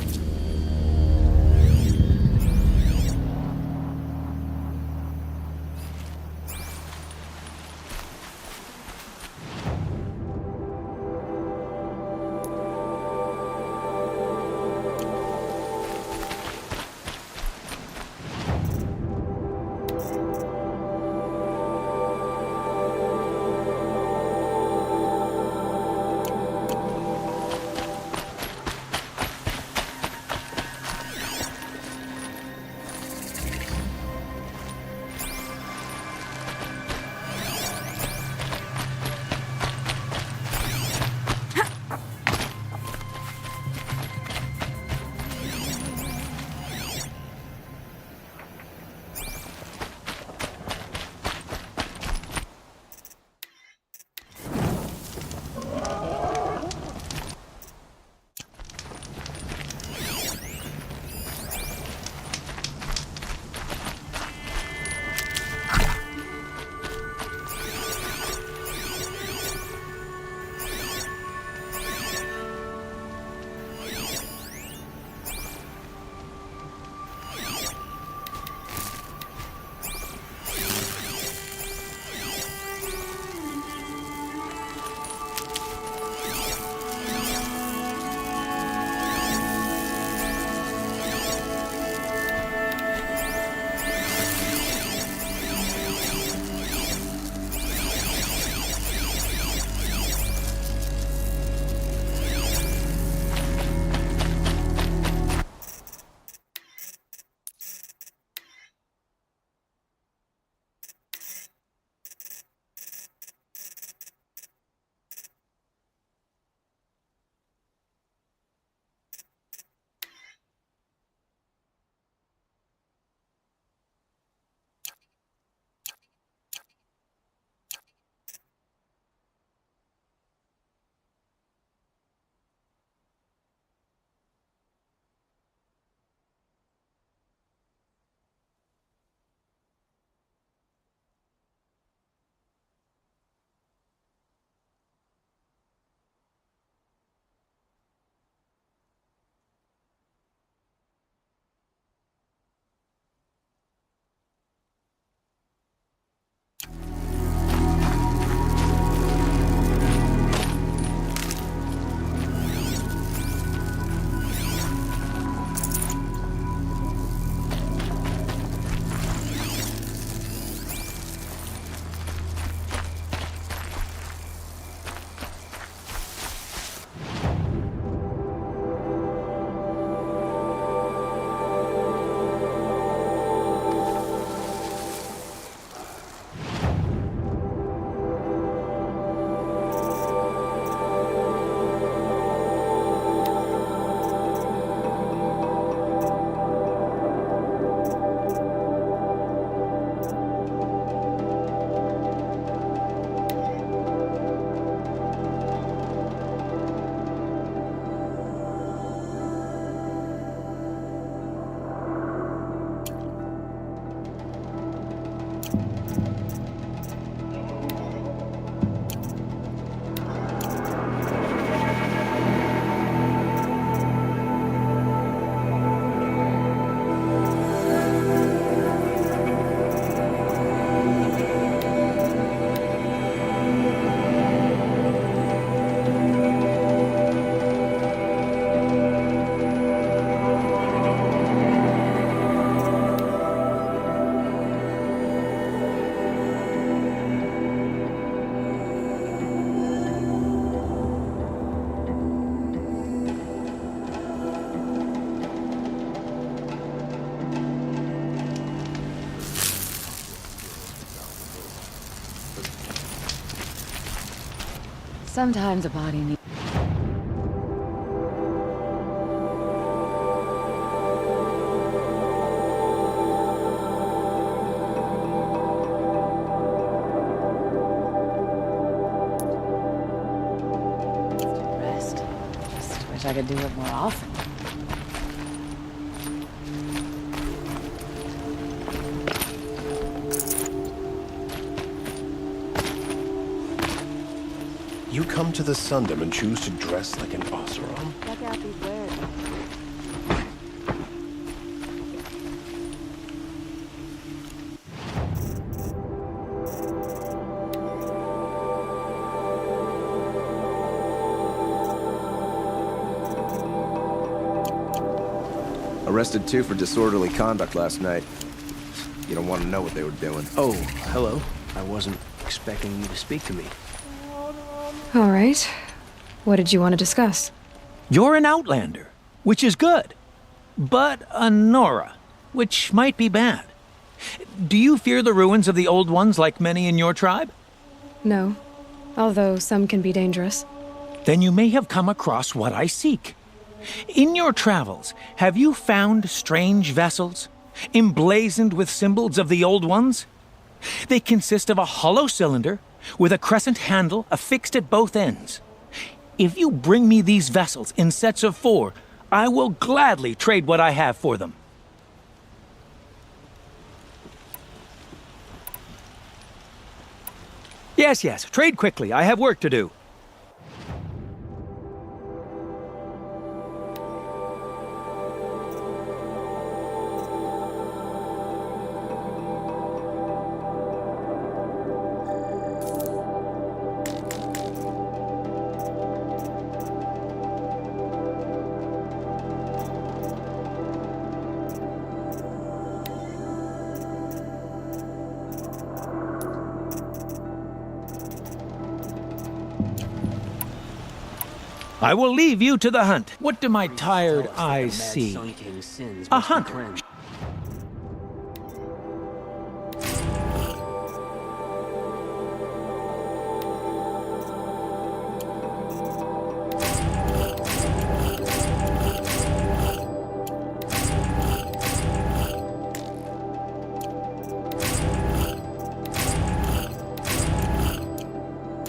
Sometimes a body needs... I could do it more often. You come to the Sundom and choose to dress like an Oseram? Check out these wares. Arrested 2 for disorderly conduct last night. You don't want to know what they were doing. Oh, hello. I wasn't expecting you to speak to me. All right. What did you want to discuss? You're an Outlander, which is good. But a Nora, which might be bad. Do you fear the ruins of the Old Ones like many in your tribe? No. Although some can be dangerous. Then you may have come across what I seek. In your travels, have you found strange vessels, emblazoned with symbols of the Old Ones? They consist of a hollow cylinder with a crescent handle affixed at both ends. If you bring me these vessels in sets of 4, I will gladly trade what I have for them. Yes, trade quickly. I have work to do. I will leave you to the hunt. What do my tired eyes see? A hunter.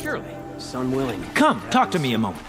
Surely. Son willing. Come, talk to me a moment.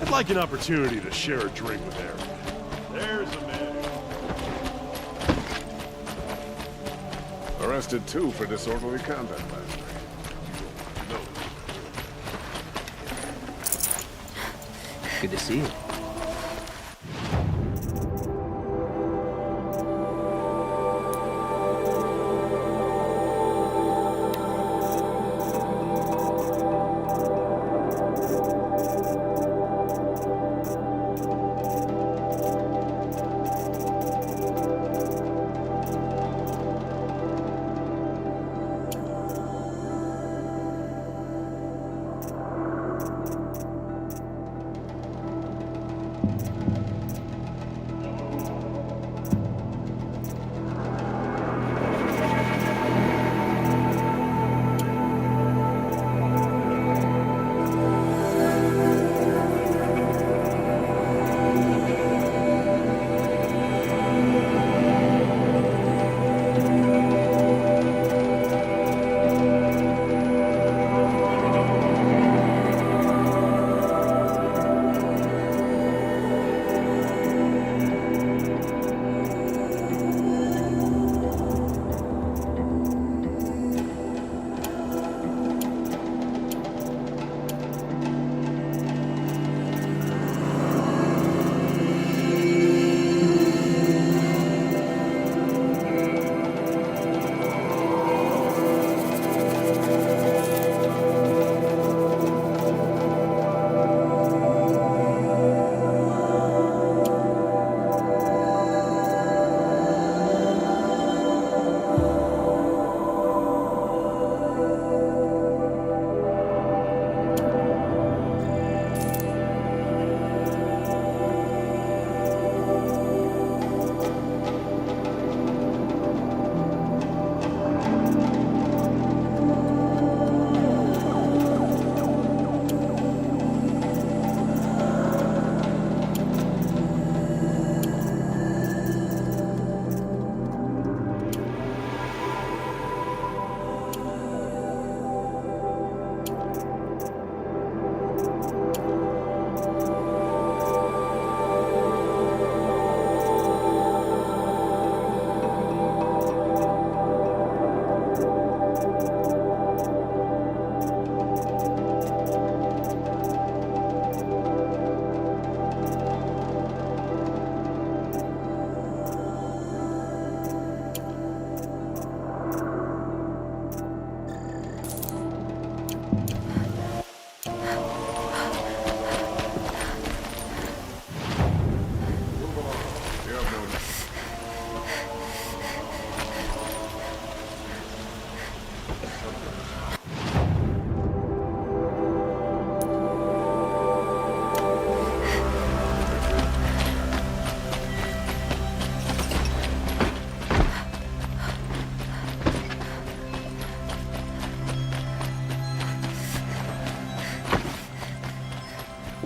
I'd like an opportunity to share a drink with Aaron. There's a man. Arrested 2 for disorderly conduct last night. Good to see you.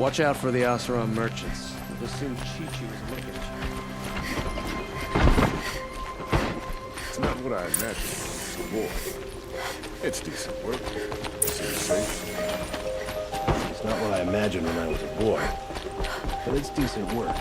Watch out for the Oseram merchants. They'll assume Chi-Chi was looking at It's not what I imagined. It's a war. It's decent work. Seriously. It's not what I imagined when I was a boy. But it's decent work.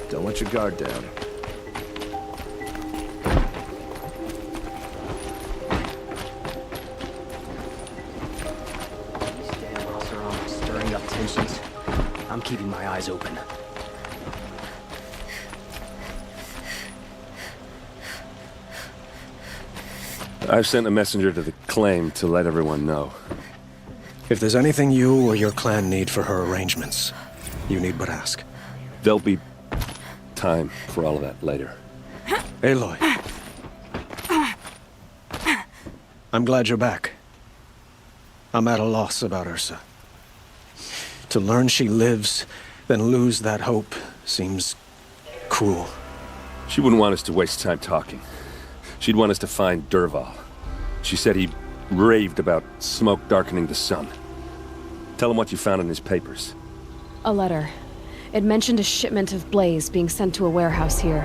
Don't let your guard down. These damn Oseram stirring up tensions. I'm keeping my eyes open. I've sent a messenger to the claim to let everyone know. If there's anything you or your clan need for her arrangements, you need but ask. There'll be time for all of that later. Aloy. I'm glad you're back. I'm at a loss about Ursa. To learn she lives, then lose that hope, seems cruel. She wouldn't want us to waste time talking. She'd want us to find Dervahl. She said he raved about smoke darkening the sun. Tell him what you found in his papers. A letter. It mentioned a shipment of blaze being sent to a warehouse here.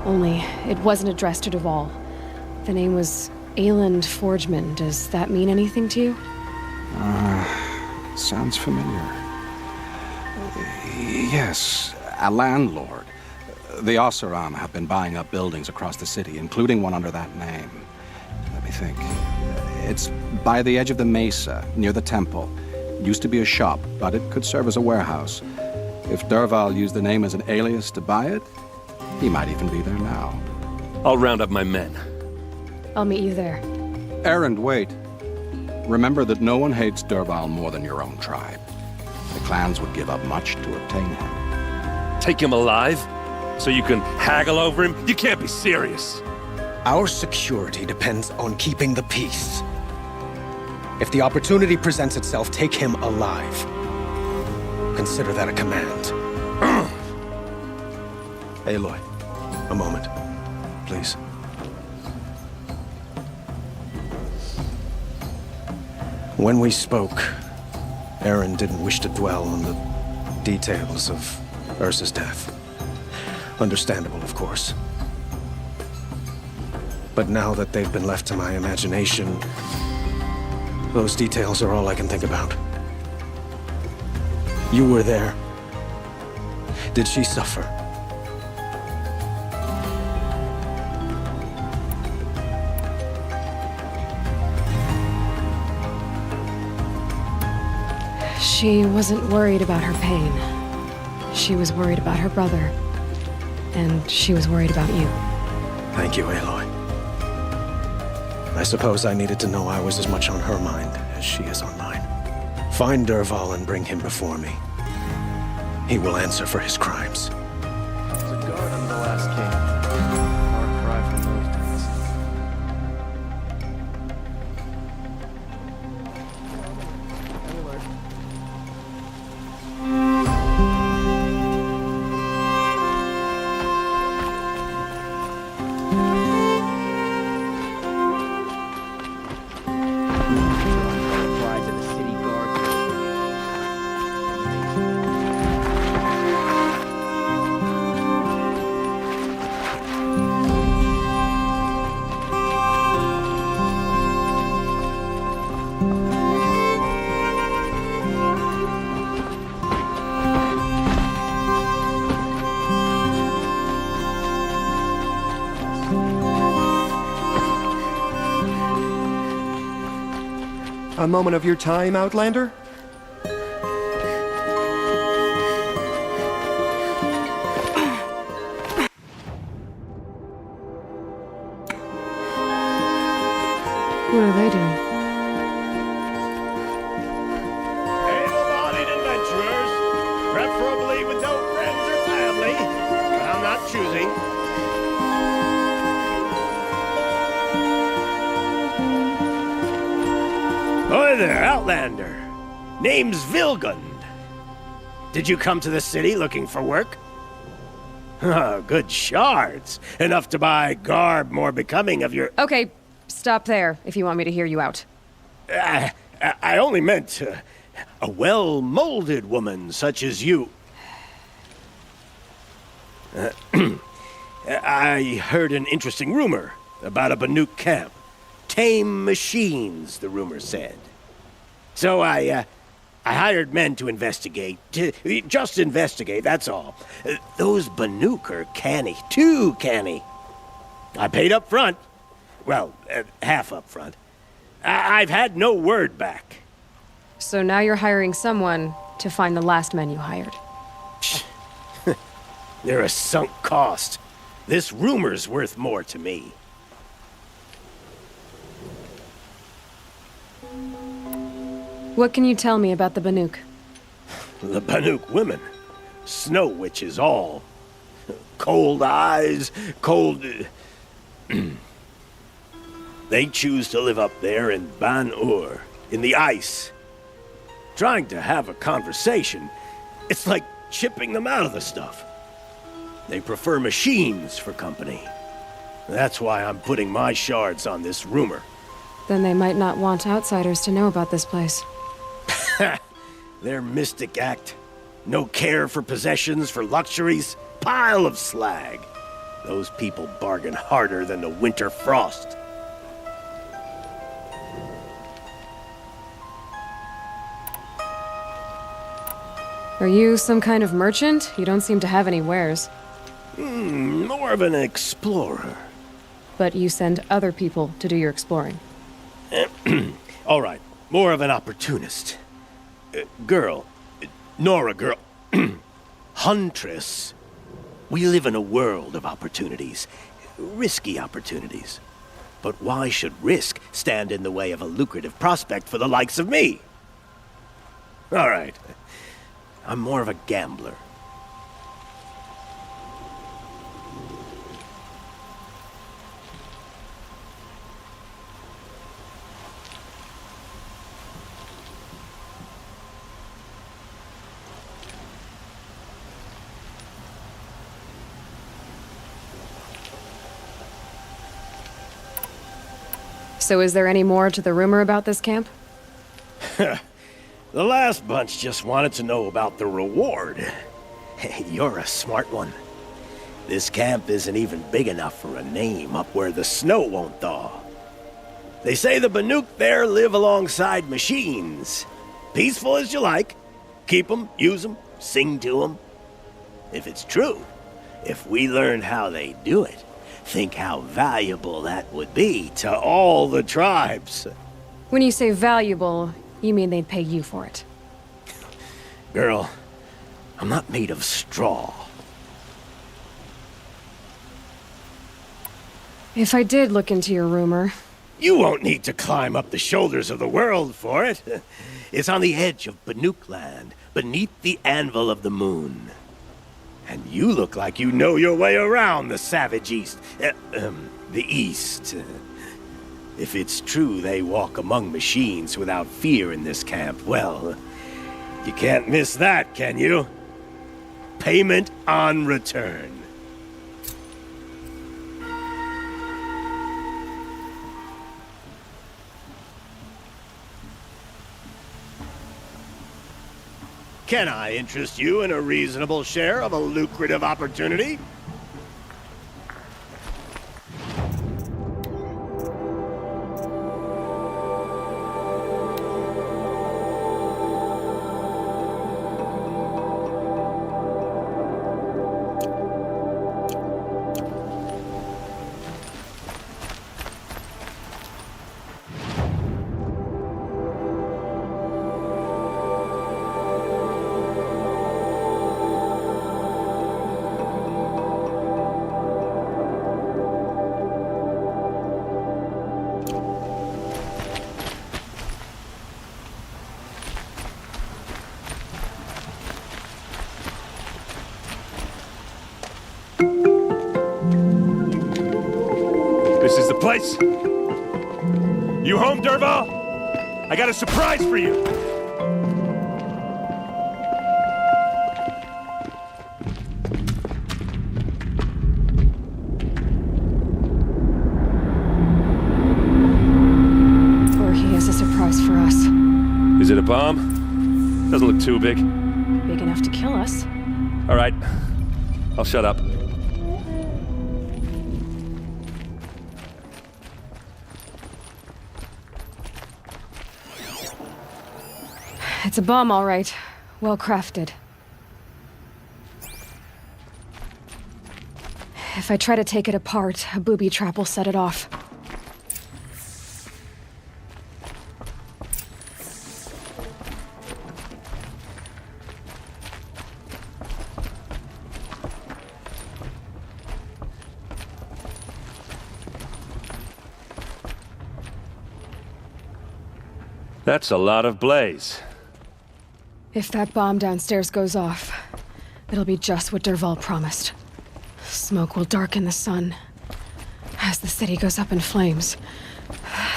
Only, it wasn't addressed to Dervahl. The name was Ayland Forgeman. Does that mean anything to you? Sounds familiar. Yes, a landlord. The Oseram have been buying up buildings across the city, including one under that name. Let me think. It's by the edge of the mesa, near the temple. Used to be a shop, but it could serve as a warehouse. If Dervahl used the name as an alias to buy it, he might even be there now. I'll round up my men. I'll meet you there. Errand, wait. Remember that no one hates Dervahl more than your own tribe. The clans would give up much to obtain him. Take him alive? So you can haggle over him? You can't be serious. Our security depends on keeping the peace. If the opportunity presents itself, take him alive. Consider that a command. Aloy, a moment, please. When we spoke, Aaron didn't wish to dwell on the details of Ursa's death. Understandable, of course. But now that they've been left to my imagination, those details are all I can think about. You were there. Did she suffer? She wasn't worried about her pain. She was worried about her brother. And she was worried about you. Thank you, Aloy. I suppose I needed to know I was as much on her mind as she is on mine. Find Dervahl and bring him before me. He will answer for his crimes. There's a guard under the last king. Far cry from those days. A moment of your time, Outlander? What are they doing? Able-bodied adventurers, preferably with no friends or family, but I'm not choosing. Hi there, Outlander. Name's Vilgund. Did you come to the city looking for work? Oh, good shards. Enough to buy garb more becoming of your... Okay, stop there if you want me to hear you out. I only meant a well-molded woman such as you. I heard an interesting rumor about a Banuk camp. Tame machines, the rumor said. So I hired men to investigate. Just investigate, that's all. Those Banuk are canny, too canny. I paid up front. Well, half up front. I've had no word back. So now you're hiring someone to find the last men you hired. They're a sunk cost. This rumor's worth more to me. What can you tell me about the Banuk? The Banuk women. Snow witches all. Cold eyes, cold... They choose to live up there in Ban-Ur, in the ice. Trying to have a conversation, it's like chipping them out of the stuff. They prefer machines for company. That's why I'm putting my shards on this rumor. Then they might not want outsiders to know about this place. Their mystic act. No care for possessions, for luxuries. Pile of slag. Those people bargain harder than the winter frost. Are you some kind of merchant? You don't seem to have any wares. More of an explorer. But you send other people to do your exploring. All right, more of an opportunist. Girl. Nora girl. Huntress. We live in a world of opportunities. Risky opportunities. But why should risk stand in the way of a lucrative prospect for the likes of me? All right. I'm more of a gambler. So is there any more to the rumor about this camp? The last bunch just wanted to know about the reward. Hey, you're a smart one. This camp isn't even big enough for a name up where the snow won't thaw. They say the Banuk there live alongside machines. Peaceful as you like. Keep them, use them, sing to them. If it's true, if we learn how they do it, think how valuable that would be to all the tribes. When you say valuable, you mean they'd pay you for it. Girl, I'm not made of straw. If I did look into your rumor... You won't need to climb up the shoulders of the world for it. It's on the edge of Banuk land, beneath the anvil of the moon. And you look like you know your way around the savage east. The east. If it's true they walk among machines without fear in this camp, well, you can't miss that, can you? Payment on return. Can I interest you in a reasonable share of a lucrative opportunity? This is the place? You home, Dervahl? I got a surprise for you. bomb? Doesn't look too big. Big enough to kill us. All right. I'll shut up. It's a bomb, all right. Well crafted. If I try to take it apart, a booby trap will set it off. That's a lot of blaze. If that bomb downstairs goes off, it'll be just what Dervahl promised. Smoke will darken the sun. As the city goes up in flames,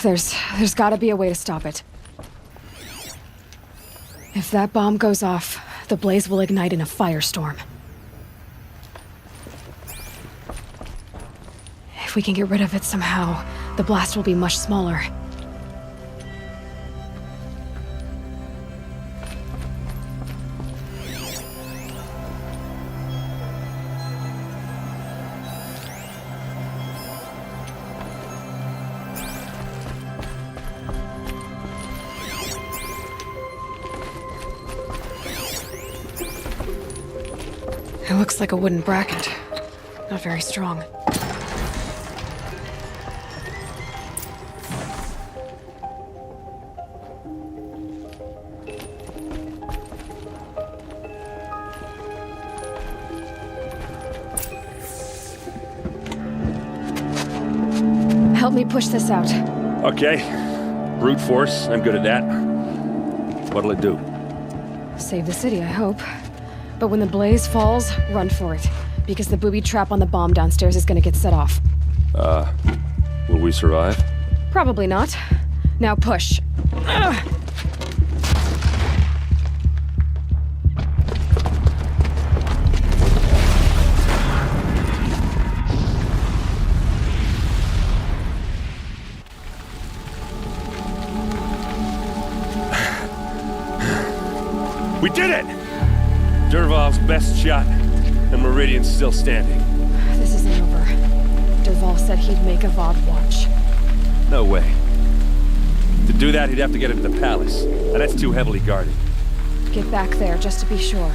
there's gotta be a way to stop it. If that bomb goes off, the blaze will ignite in a firestorm. If we can get rid of it somehow, the blast will be much smaller. It looks like a wooden bracket. Not very strong. Help me push this out. Okay. Brute force, I'm good at that. What'll it do? Save the city, I hope. But when the blaze falls, run for it. Because the booby trap on the bomb downstairs is gonna get set off. Will we survive? Probably not. Now push. Ugh. We did it! Dervahl's best shot, and Meridian's still standing. This isn't over. Dervahl said he'd make a VOD watch. No way. To do that, he'd have to get into the palace, and that's too heavily guarded. Get back there, just to be sure.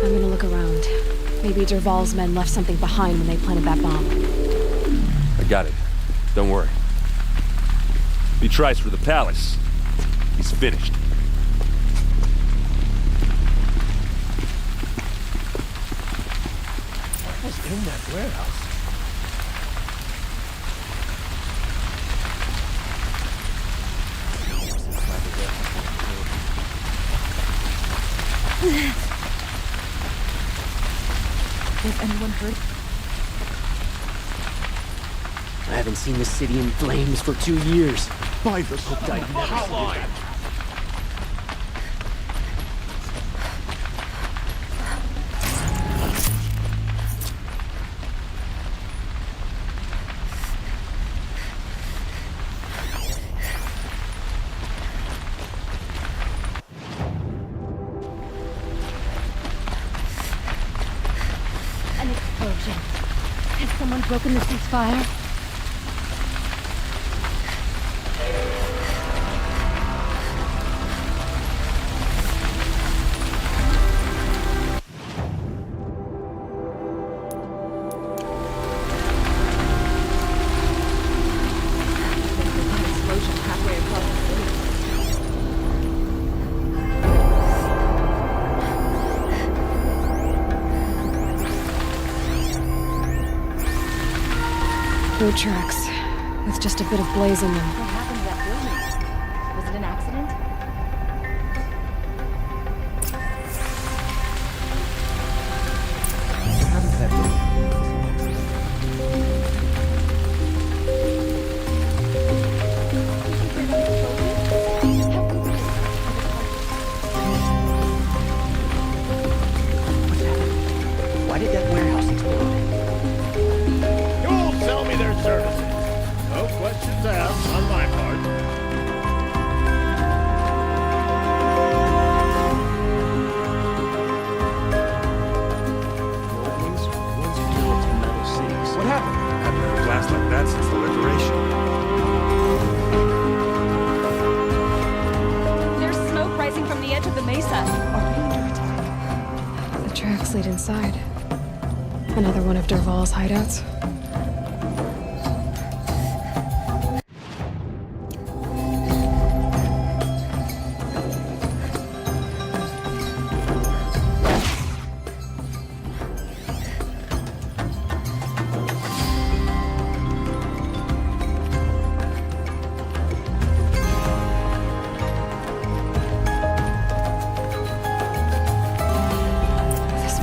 I'm gonna look around. Maybe Dervahl's men left something behind when they planted that bomb. I got it. Don't worry. If he tries for the palace, he's finished. What's in that warehouse? Has anyone heard? I haven't seen the city in flames for 2 years. By the hotline! An explosion. Has someone broken the ceasefire? Boot tracks, with just a bit of blaze in them. What happened to that building? Was it an accident? What happened to that building? What's happened? Why did that warehouse explode? You'll sell me their services. No questions asked on my inside. Another one of Dervahl's hideouts.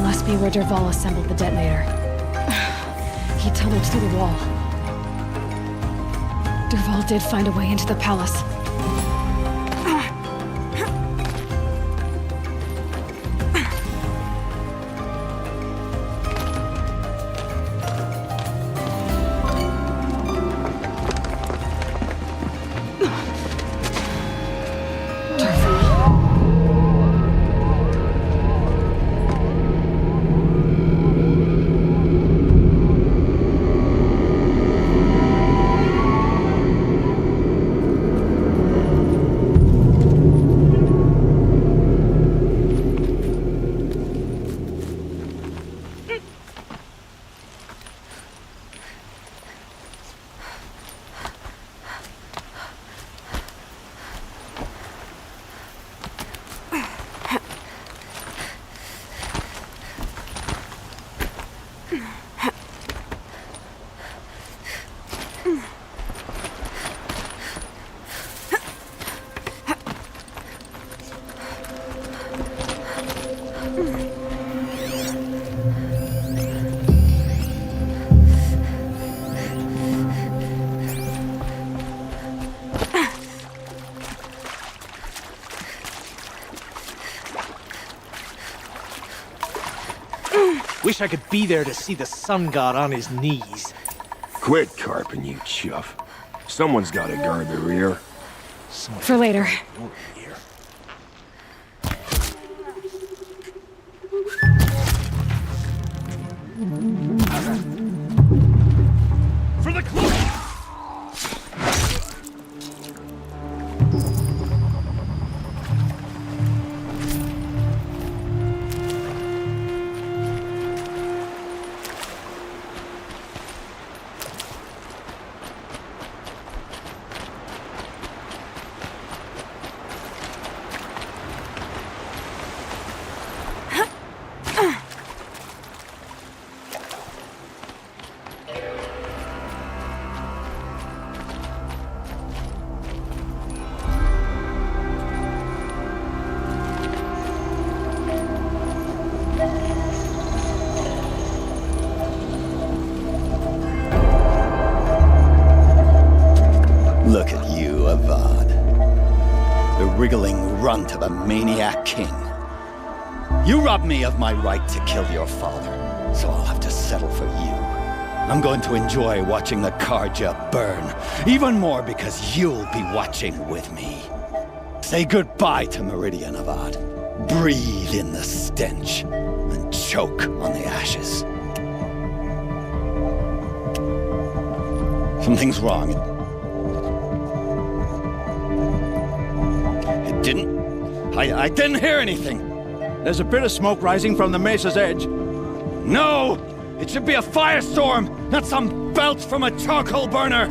Must be where Dervahl assembled the detonator. He tunneled through the wall. Dervahl did find a way into the palace. Wish I could be there to see the sun god on his knees. Quit carping, you chuff. Someone's gotta guard the rear. For later. For the cloak! Look at you, Avad. The wriggling runt of a maniac king. You robbed me of my right to kill your father, so I'll have to settle for you. I'm going to enjoy watching the Karja burn, even more because you'll be watching with me. Say goodbye to Meridian, Avad. Breathe in the stench, and choke on the ashes. Something's wrong. I didn't hear anything. There's a bit of smoke rising from the mesa's edge. No! It should be a firestorm, not some belch from a charcoal burner!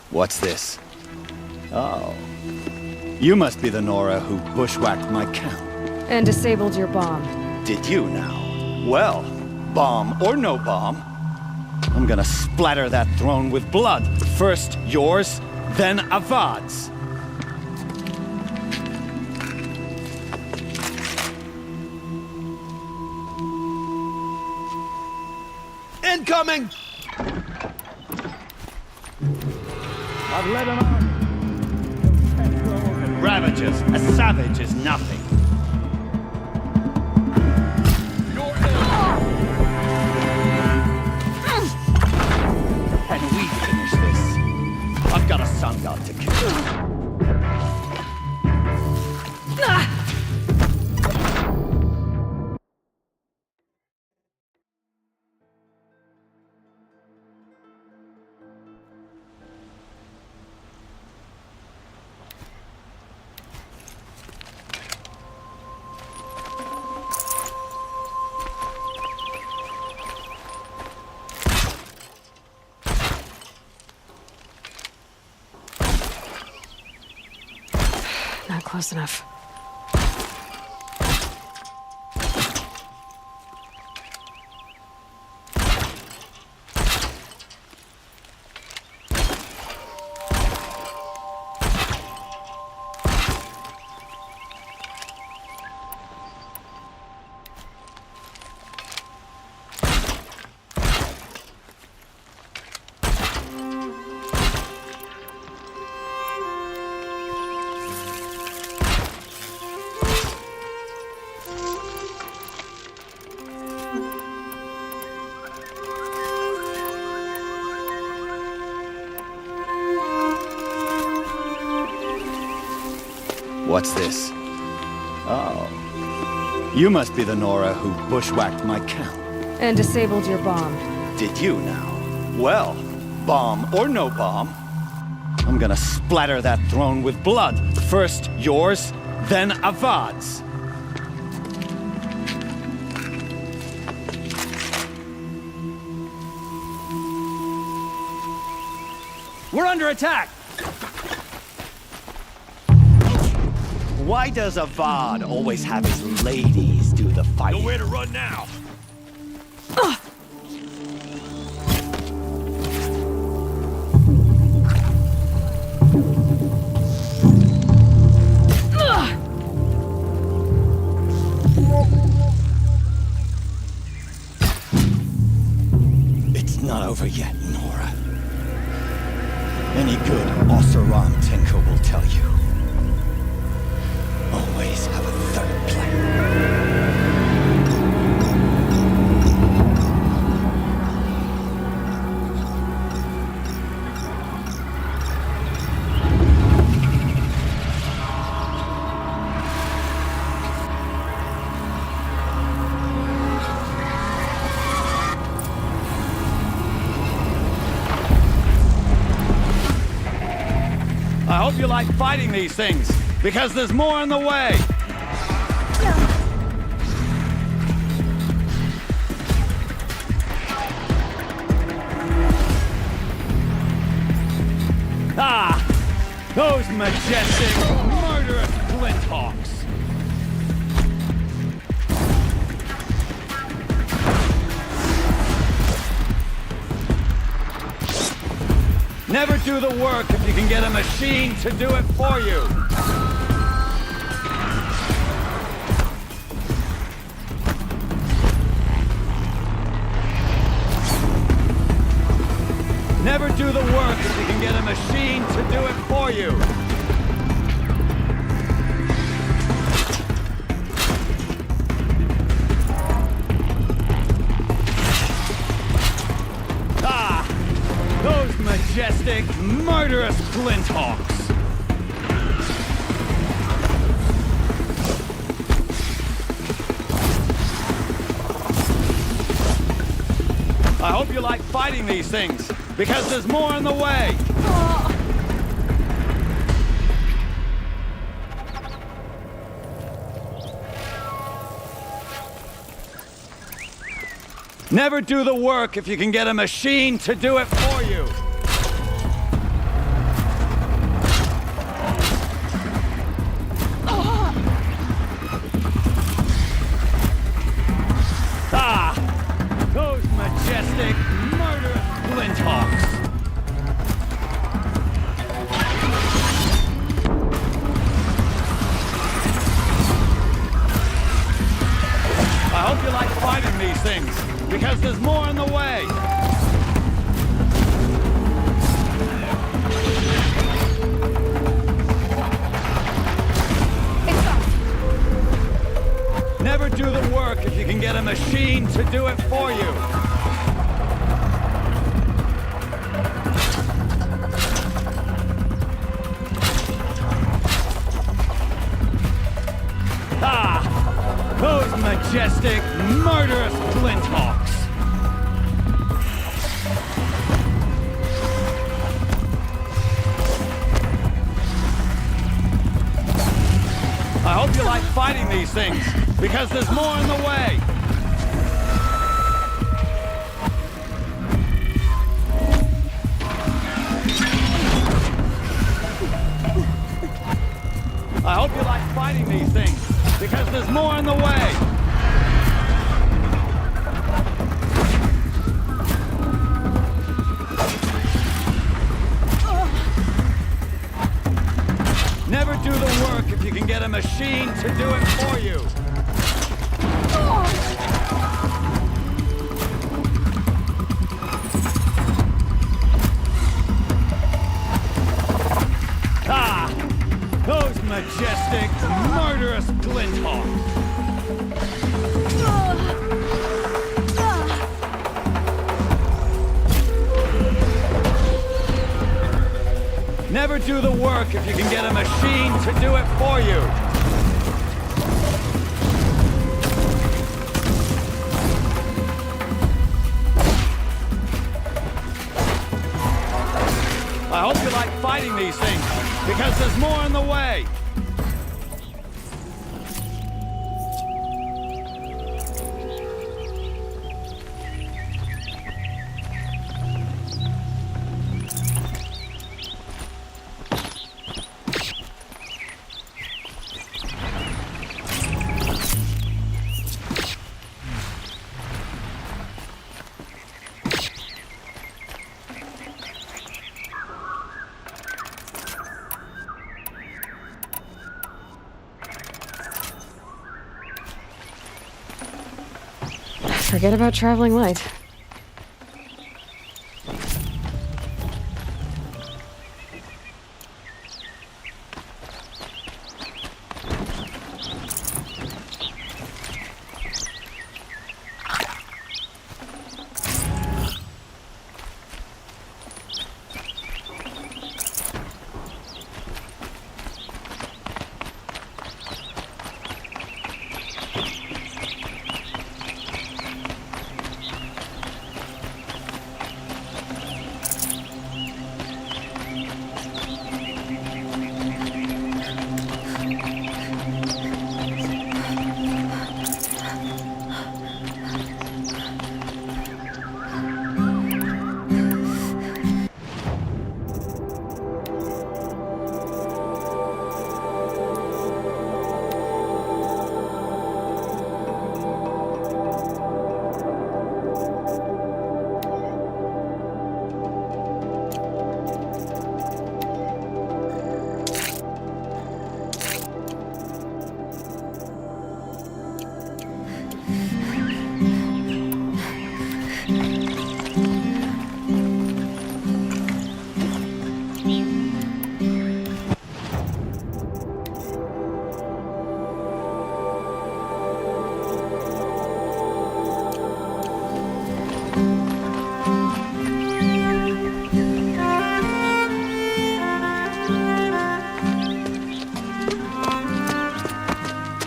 What's this? Oh. You must be the Nora who bushwhacked my camp. And disabled your bomb. Did you now? Well, bomb or no bomb, I'm gonna splatter that throne with blood. First yours, then Avad's. Incoming! I've led an army. Ravagers, a savage is nothing. And we finish this. I've got a sun god to kill. Not close enough. What's this? Oh. You must be the Nora who bushwhacked my camp. And disabled your bomb. Did you now? Well, bomb or no bomb, I'm gonna splatter that throne with blood. First yours, then Avad's. We're under attack! Why does Avad always have his ladies do the fighting? Nowhere to run now! It's not over yet, Nora. Any good Oseram tinker will tell you. Always have a third plan. I hope you like fighting these things, because there's more on the way! Ah! Those majestic, murderous flinthawks! Never do the work if you can get a machine to do it for you! Never do the work if you can get a machine to do it for you! Ah! Those majestic, murderous flinthawks! I hope you like fighting these things, because there's more on the way! Never do the work if you can get a machine to do it for you! Ah! Those majestic, murderous flinthawks! I hope hope you like fighting these things, because there's more in the way. Never do the work if you can get a machine to do it for you. Ah! Those majestic, murderous Glinthawks! I hope you like fighting these things, because there's more in the way. I hope you like fighting these things, because there's more in the way. Never do the work if you can get a machine to do it for you. Ah! Those majestic, murderous Glinthawks! Never do the work if you can get a machine to do it for you. I hope you like fighting these things, because there's more in the way. Forget about traveling light.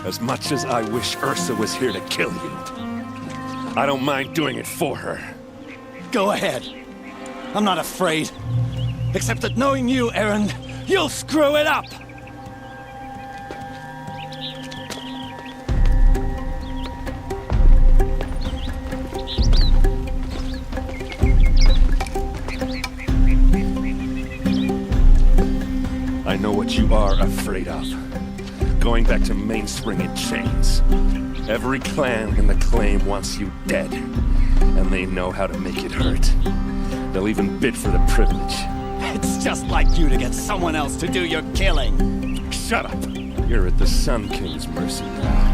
As much as I wish Ursa was here to kill you, I don't mind doing it for her. Go ahead. I'm not afraid. Except that knowing you, Aaron, you'll screw it up! I know what you are afraid of. Going back to Mainspring in chains. Every clan in the claim wants you dead. And they know how to make it hurt. They'll even bid for the privilege. It's just like you to get someone else to do your killing. Shut up! You're at the Sun King's mercy now.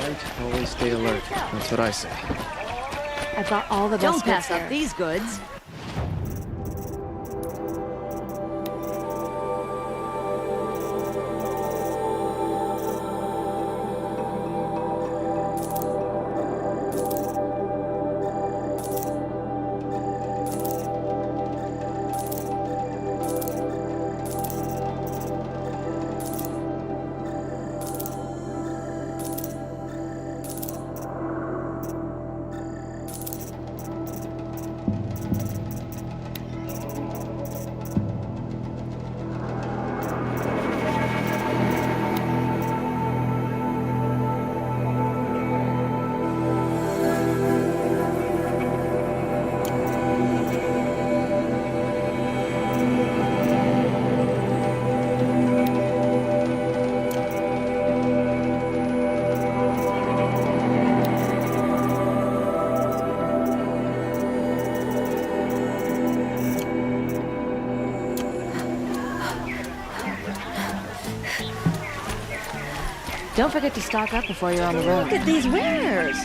Right, always stay alert. That's what I say. I've got all the best Don't pass goods up here. these goods. Don't forget to stock up before you're on the road. Look at these wares.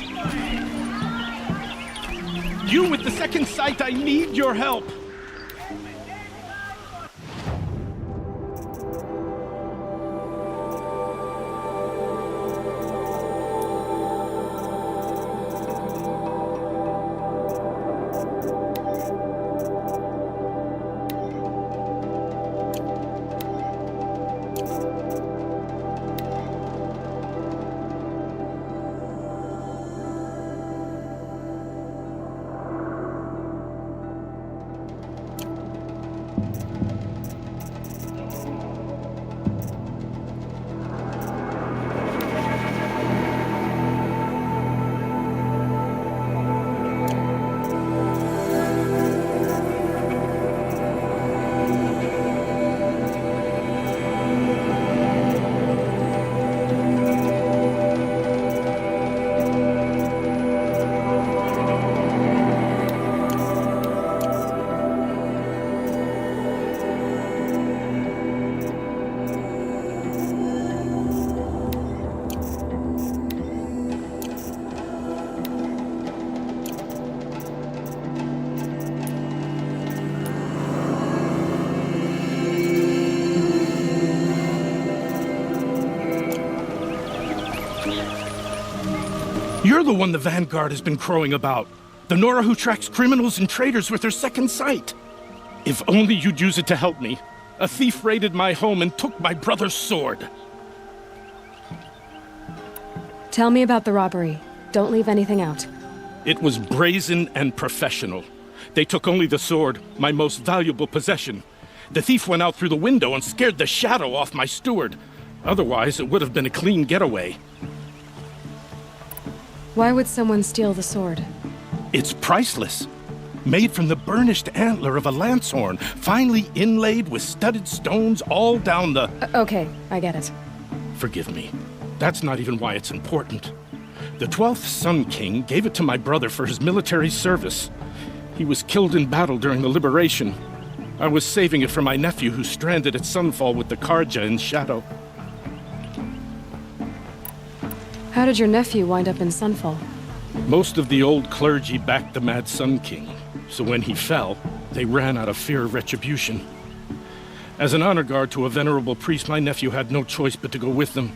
You with the second sight, I need your help. You're the one the Vanguard has been crowing about. The Nora who tracks criminals and traitors with her second sight. If only you'd use it to help me. A thief raided my home and took my brother's sword. Tell me about the robbery. Don't leave anything out. It was brazen and professional. They took only the sword, my most valuable possession. The thief went out through the window and scared the shadow off my steward. Otherwise, it would have been a clean getaway. Why would someone steal the sword? It's priceless. Made from the burnished antler of a lancehorn, finely inlaid with studded stones all down the... Okay, I get it. Forgive me. That's not even why it's important. The 12th Sun King gave it to my brother for his military service. He was killed in battle during the Liberation. I was saving it for my nephew who's stranded at Sunfall with the Karja in Shadow. How did your nephew wind up in Sunfall? Most of the old clergy backed the Mad Sun King, so when he fell, they ran out of fear of retribution. As an honor guard to a venerable priest, my nephew had no choice but to go with them.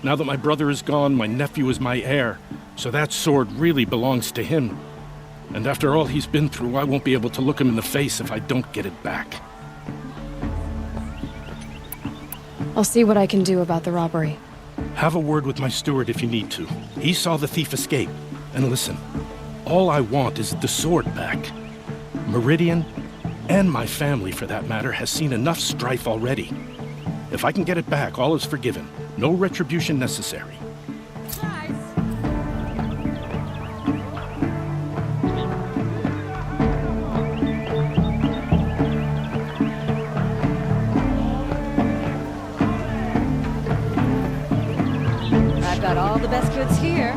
Now that my brother is gone, my nephew is my heir, so that sword really belongs to him. And after all he's been through, I won't be able to look him in the face if I don't get it back. I'll see what I can do about the robbery. Have a word with my steward if you need to. He saw the thief escape. And listen, all I want is the sword back. Meridian, and my family for that matter, has seen enough strife already. If I can get it back, all is forgiven. No retribution necessary. I've got all the best goods here.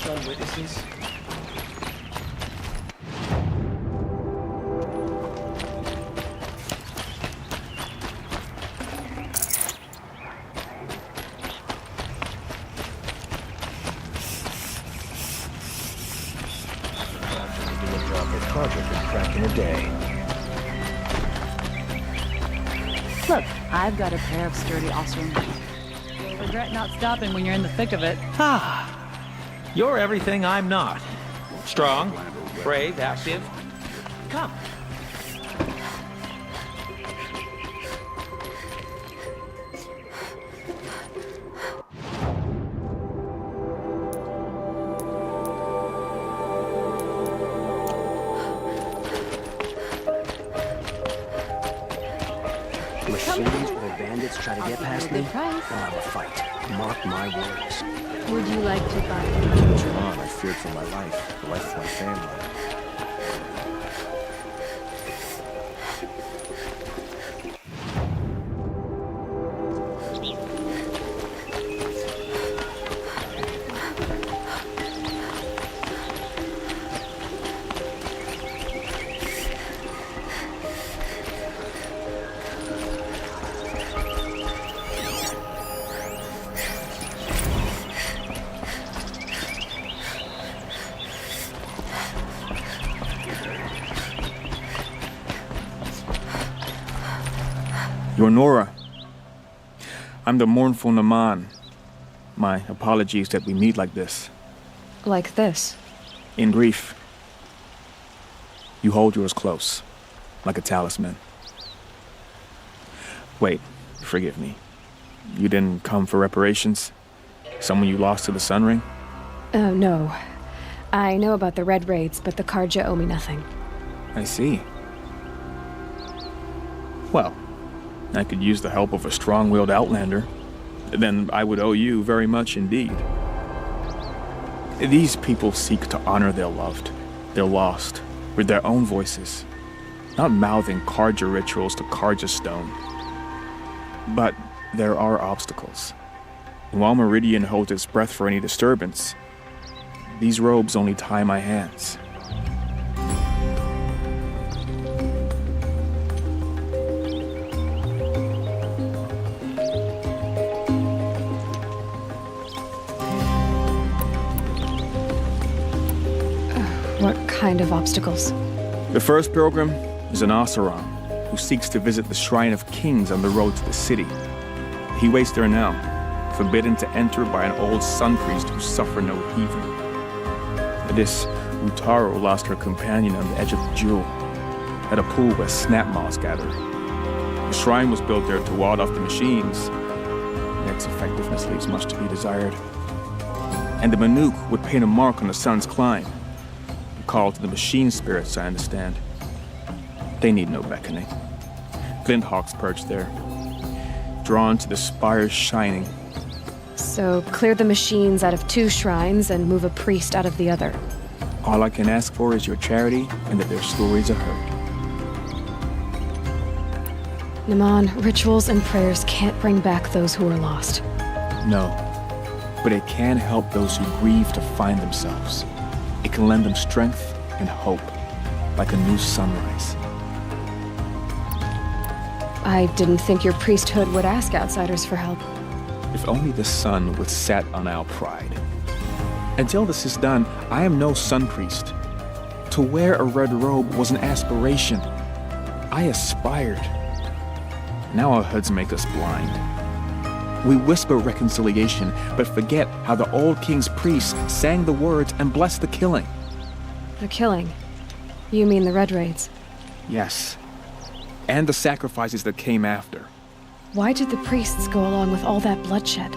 shun witnesses? Look, I've got a pair of sturdy Osram. You'll regret not stopping when you're in the thick of it. Ah, you're everything I'm not. Strong, brave, active. Come. Machines or bandits try to get past me, I'll have a fight. Mark my words. Would you like to buy John, I feared for my life, the life of my family. You're Nora. I'm the mournful Naman. My apologies that we meet like this. Like this? In grief. You hold yours close, like a talisman. Wait, forgive me. You didn't come for reparations? Someone you lost to the Sun Ring? Oh, no. I know about the Red Raids, but the Karja owe me nothing. I see. Well, I could use the help of a strong-willed outlander. Then I would owe you very much indeed. These people seek to honor their loved, their lost, with their own voices, not mouthing Karja rituals to Karja stone. But there are obstacles. And while Meridian holds its breath for any disturbance, these robes only tie my hands. What kind of obstacles? The first pilgrim is an Oseram who seeks to visit the Shrine of Kings on the road to the city. He waits there now, forbidden to enter by an old sun priest who suffered no heathen. This Utaru lost her companion on the edge of the jewel, at a pool where snap moths gather. The shrine was built there to ward off the machines, yet its effectiveness leaves much to be desired. And the Manuk would paint a mark on the sun's climb, a call to the machine spirits, I understand. They need no beckoning. Glinthawks perch there, drawn to the spire's shining. So clear the machines out of two shrines and move a priest out of the other. All I can ask for is your charity and that their stories are heard. Naman, rituals and prayers can't bring back those who are lost. No, but it can help those who grieve to find themselves. It can lend them strength and hope, like a new sunrise. I didn't think your priesthood would ask outsiders for help. If only the sun would set on our pride. Until this is done, I am no sun priest. To wear a red robe was an aspiration. I aspired. Now our hoods make us blind. We whisper reconciliation, but forget how the old king's priests sang the words and blessed the killing. The killing? You mean the Red Raids? Yes. And the sacrifices that came after. Why did the priests go along with all that bloodshed?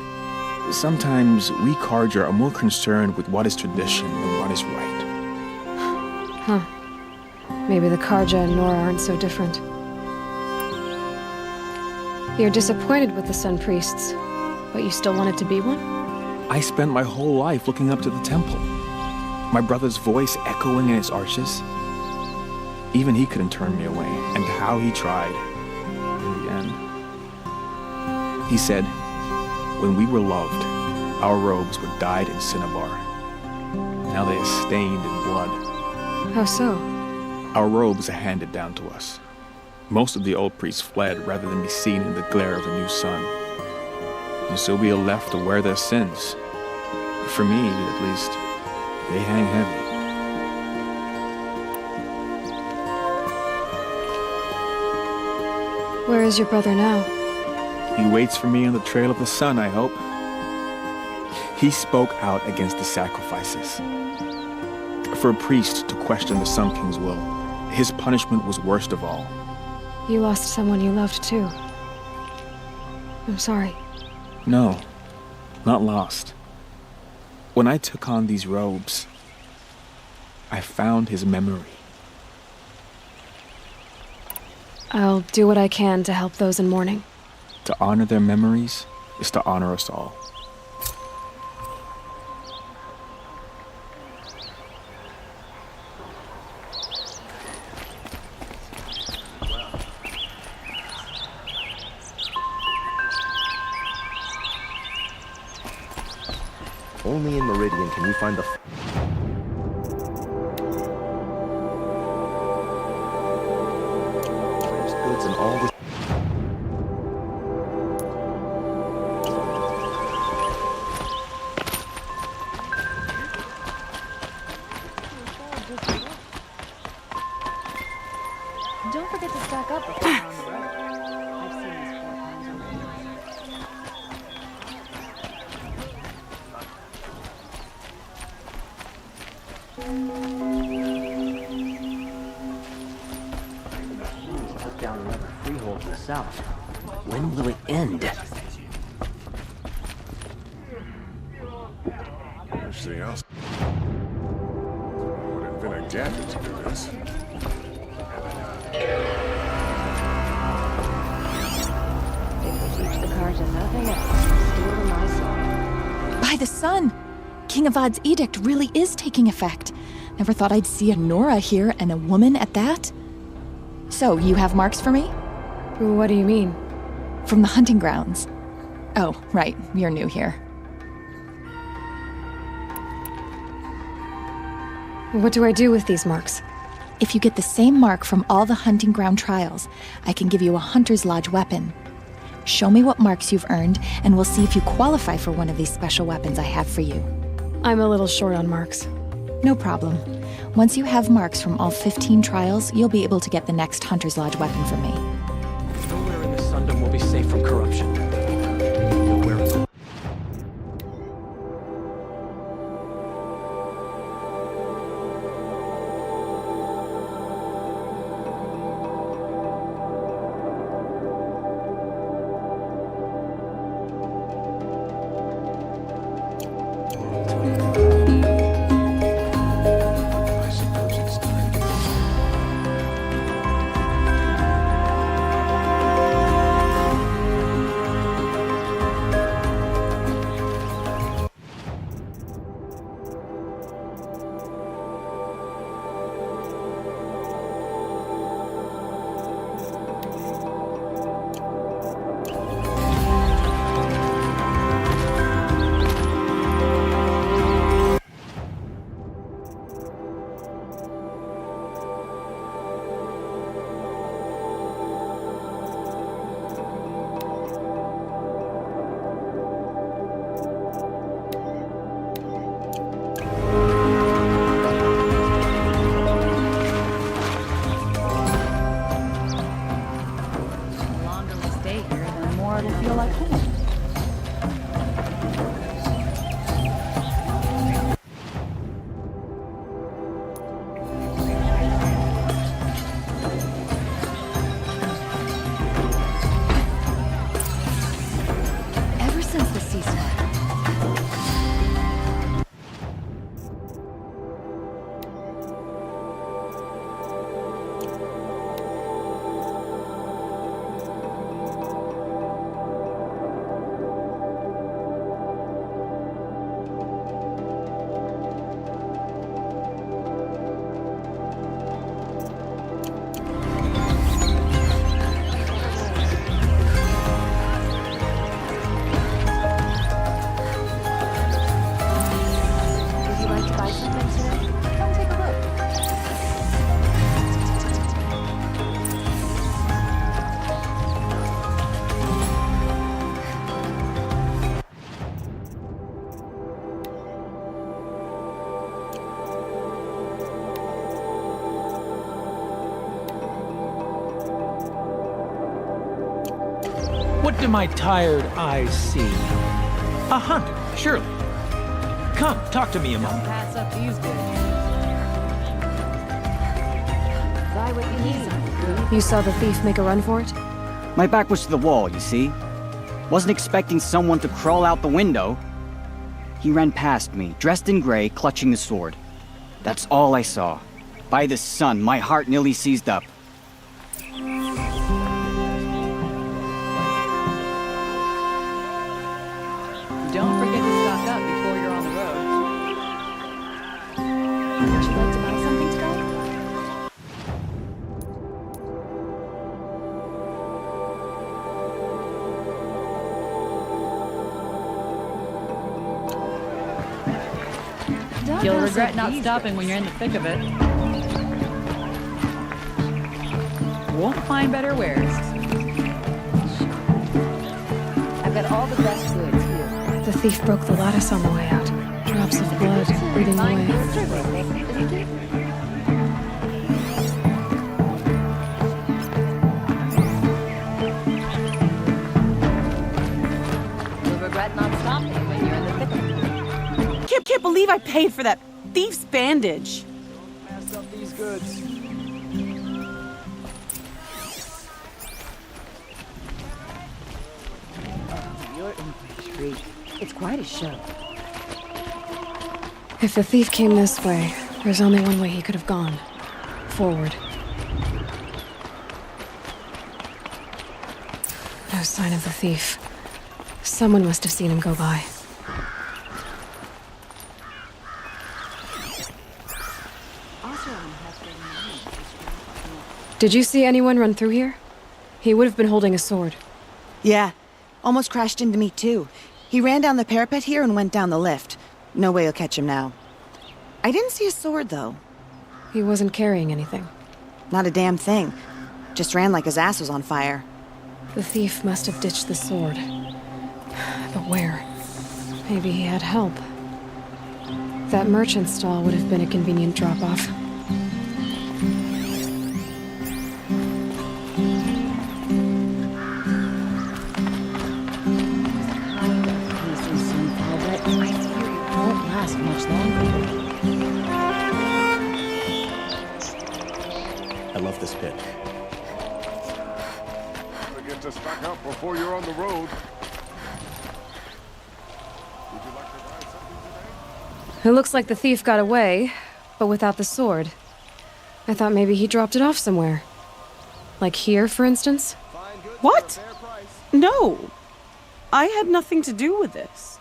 Sometimes we Karja are more concerned with what is tradition than what is right. Huh. Maybe the Karja and Nora aren't so different. You're disappointed with the Sun Priests, but you still wanted to be one? I spent my whole life looking up to the temple. My brother's voice echoing in its arches. Even he couldn't turn me away, and how he tried. In the end. He said, when we were loved, our robes were dyed in cinnabar. now they are stained in blood. How so? Our robes are handed down to us. Most of the old priests fled rather than be seen in the glare of a new sun. And so we are left to wear their sins. For me, at least, they hang heavy. Where is your brother now? He waits for me on the trail of the sun, I hope. He spoke out against the sacrifices. For a priest to question the Sun King's will, his punishment was worst of all. You lost someone you loved too. I'm sorry. No, not lost. When I took on these robes, I found his memory. I'll do what I can to help those in mourning. To honor their memories is to honor us all. Only in Meridian can you find the... There's goods in all this... Don't forget to stack up before you're on the road. I've seen this 4 times already. Put down another freehold in the south. When will it end? Anything else? Would have been a gadget to do this. Teach the car to nothing else. Steal my soul. By the sun! King Avad's edict really is taking effect. Never thought I'd see a Nora here and a woman at that. So, you have marks for me? What do you mean? From the hunting grounds. Oh, right, you're new here. What do I do with these marks? If you get the same mark from all the hunting ground trials, I can give you a Hunter's Lodge weapon. Show me what marks you've earned, and we'll see if you qualify for one of these special weapons I have for you. I'm a little short on marks. No problem. Once you have marks from all 15 trials, you'll be able to get the next Hunter's Lodge weapon from me. Nowhere in the Sundom will be safe from corruption. Nowhere in the... What do my tired eyes see? A hunter, surely. Come, talk to me a moment. Pass up these goods. Buy what you need. You saw the thief make a run for it? My back was to the wall, you see? Wasn't expecting someone to crawl out the window. He ran past me, dressed in gray, clutching the sword. That's all I saw. By the sun, my heart nearly seized up. Don't forget to stock up before you're on the road. Would you like to buy something today? You'll regret not stopping when you're in the thick of it. Won't find better wares. I've got all the best goods here. The thief broke the lattice on the way out. Drops of blood bleeding away. You'll regret not stopping when you're in the thick of it. Can't believe I paid for that thief's bandage. Pass up these goods. You're in for a treat. It's quite a show. If the thief came this way, there's only one way he could have gone. Forward. No sign of the thief. Someone must have seen him go by. Did you see anyone run through here? He would have been holding a sword. Yeah. Almost crashed into me, too. He ran down the parapet here and went down the lift. No way you'll catch him now. I didn't see a sword, though. He wasn't carrying anything. Not a damn thing. Just ran like his ass was on fire. The thief must have ditched the sword. But where? Maybe he had help. That merchant stall would have been a convenient drop-off. Much longer. I love this pit. Don't forget to stock up before you're on the road. Would you like to buy something today? It looks like the thief got away, but without the sword. I thought maybe he dropped it off somewhere. Like here, for instance? What? No. I had nothing to do with this.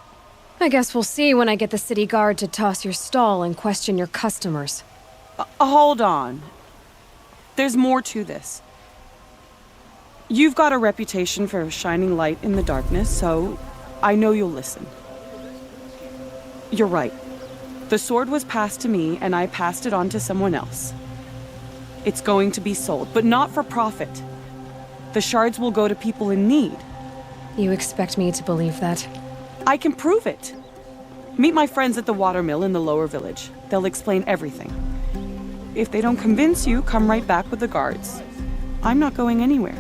I guess we'll see when I get the city guard to toss your stall and question your customers. Hold on. There's more to this. You've got a reputation for shining light in the darkness, so I know you'll listen. You're right. The sword was passed to me, and I passed it on to someone else. It's going to be sold, but not for profit. The shards will go to people in need. You expect me to believe that? I can prove it. Meet my friends at the watermill in the lower village. They'll explain everything. If they don't convince you, come right back with the guards. I'm not going anywhere.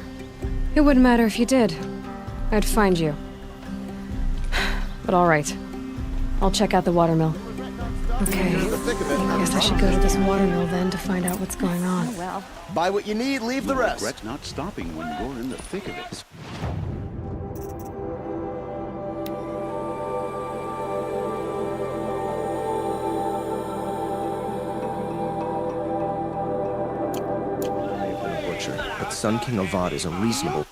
It wouldn't matter if you did. I'd find you. But all right. I'll check out the watermill. Okay. I guess I should go to this watermill then to find out what's going on. Oh, well. Buy what you need, leave the rest. Regret not stopping when you're in the thick of it. But Sun King Avad is a reasonable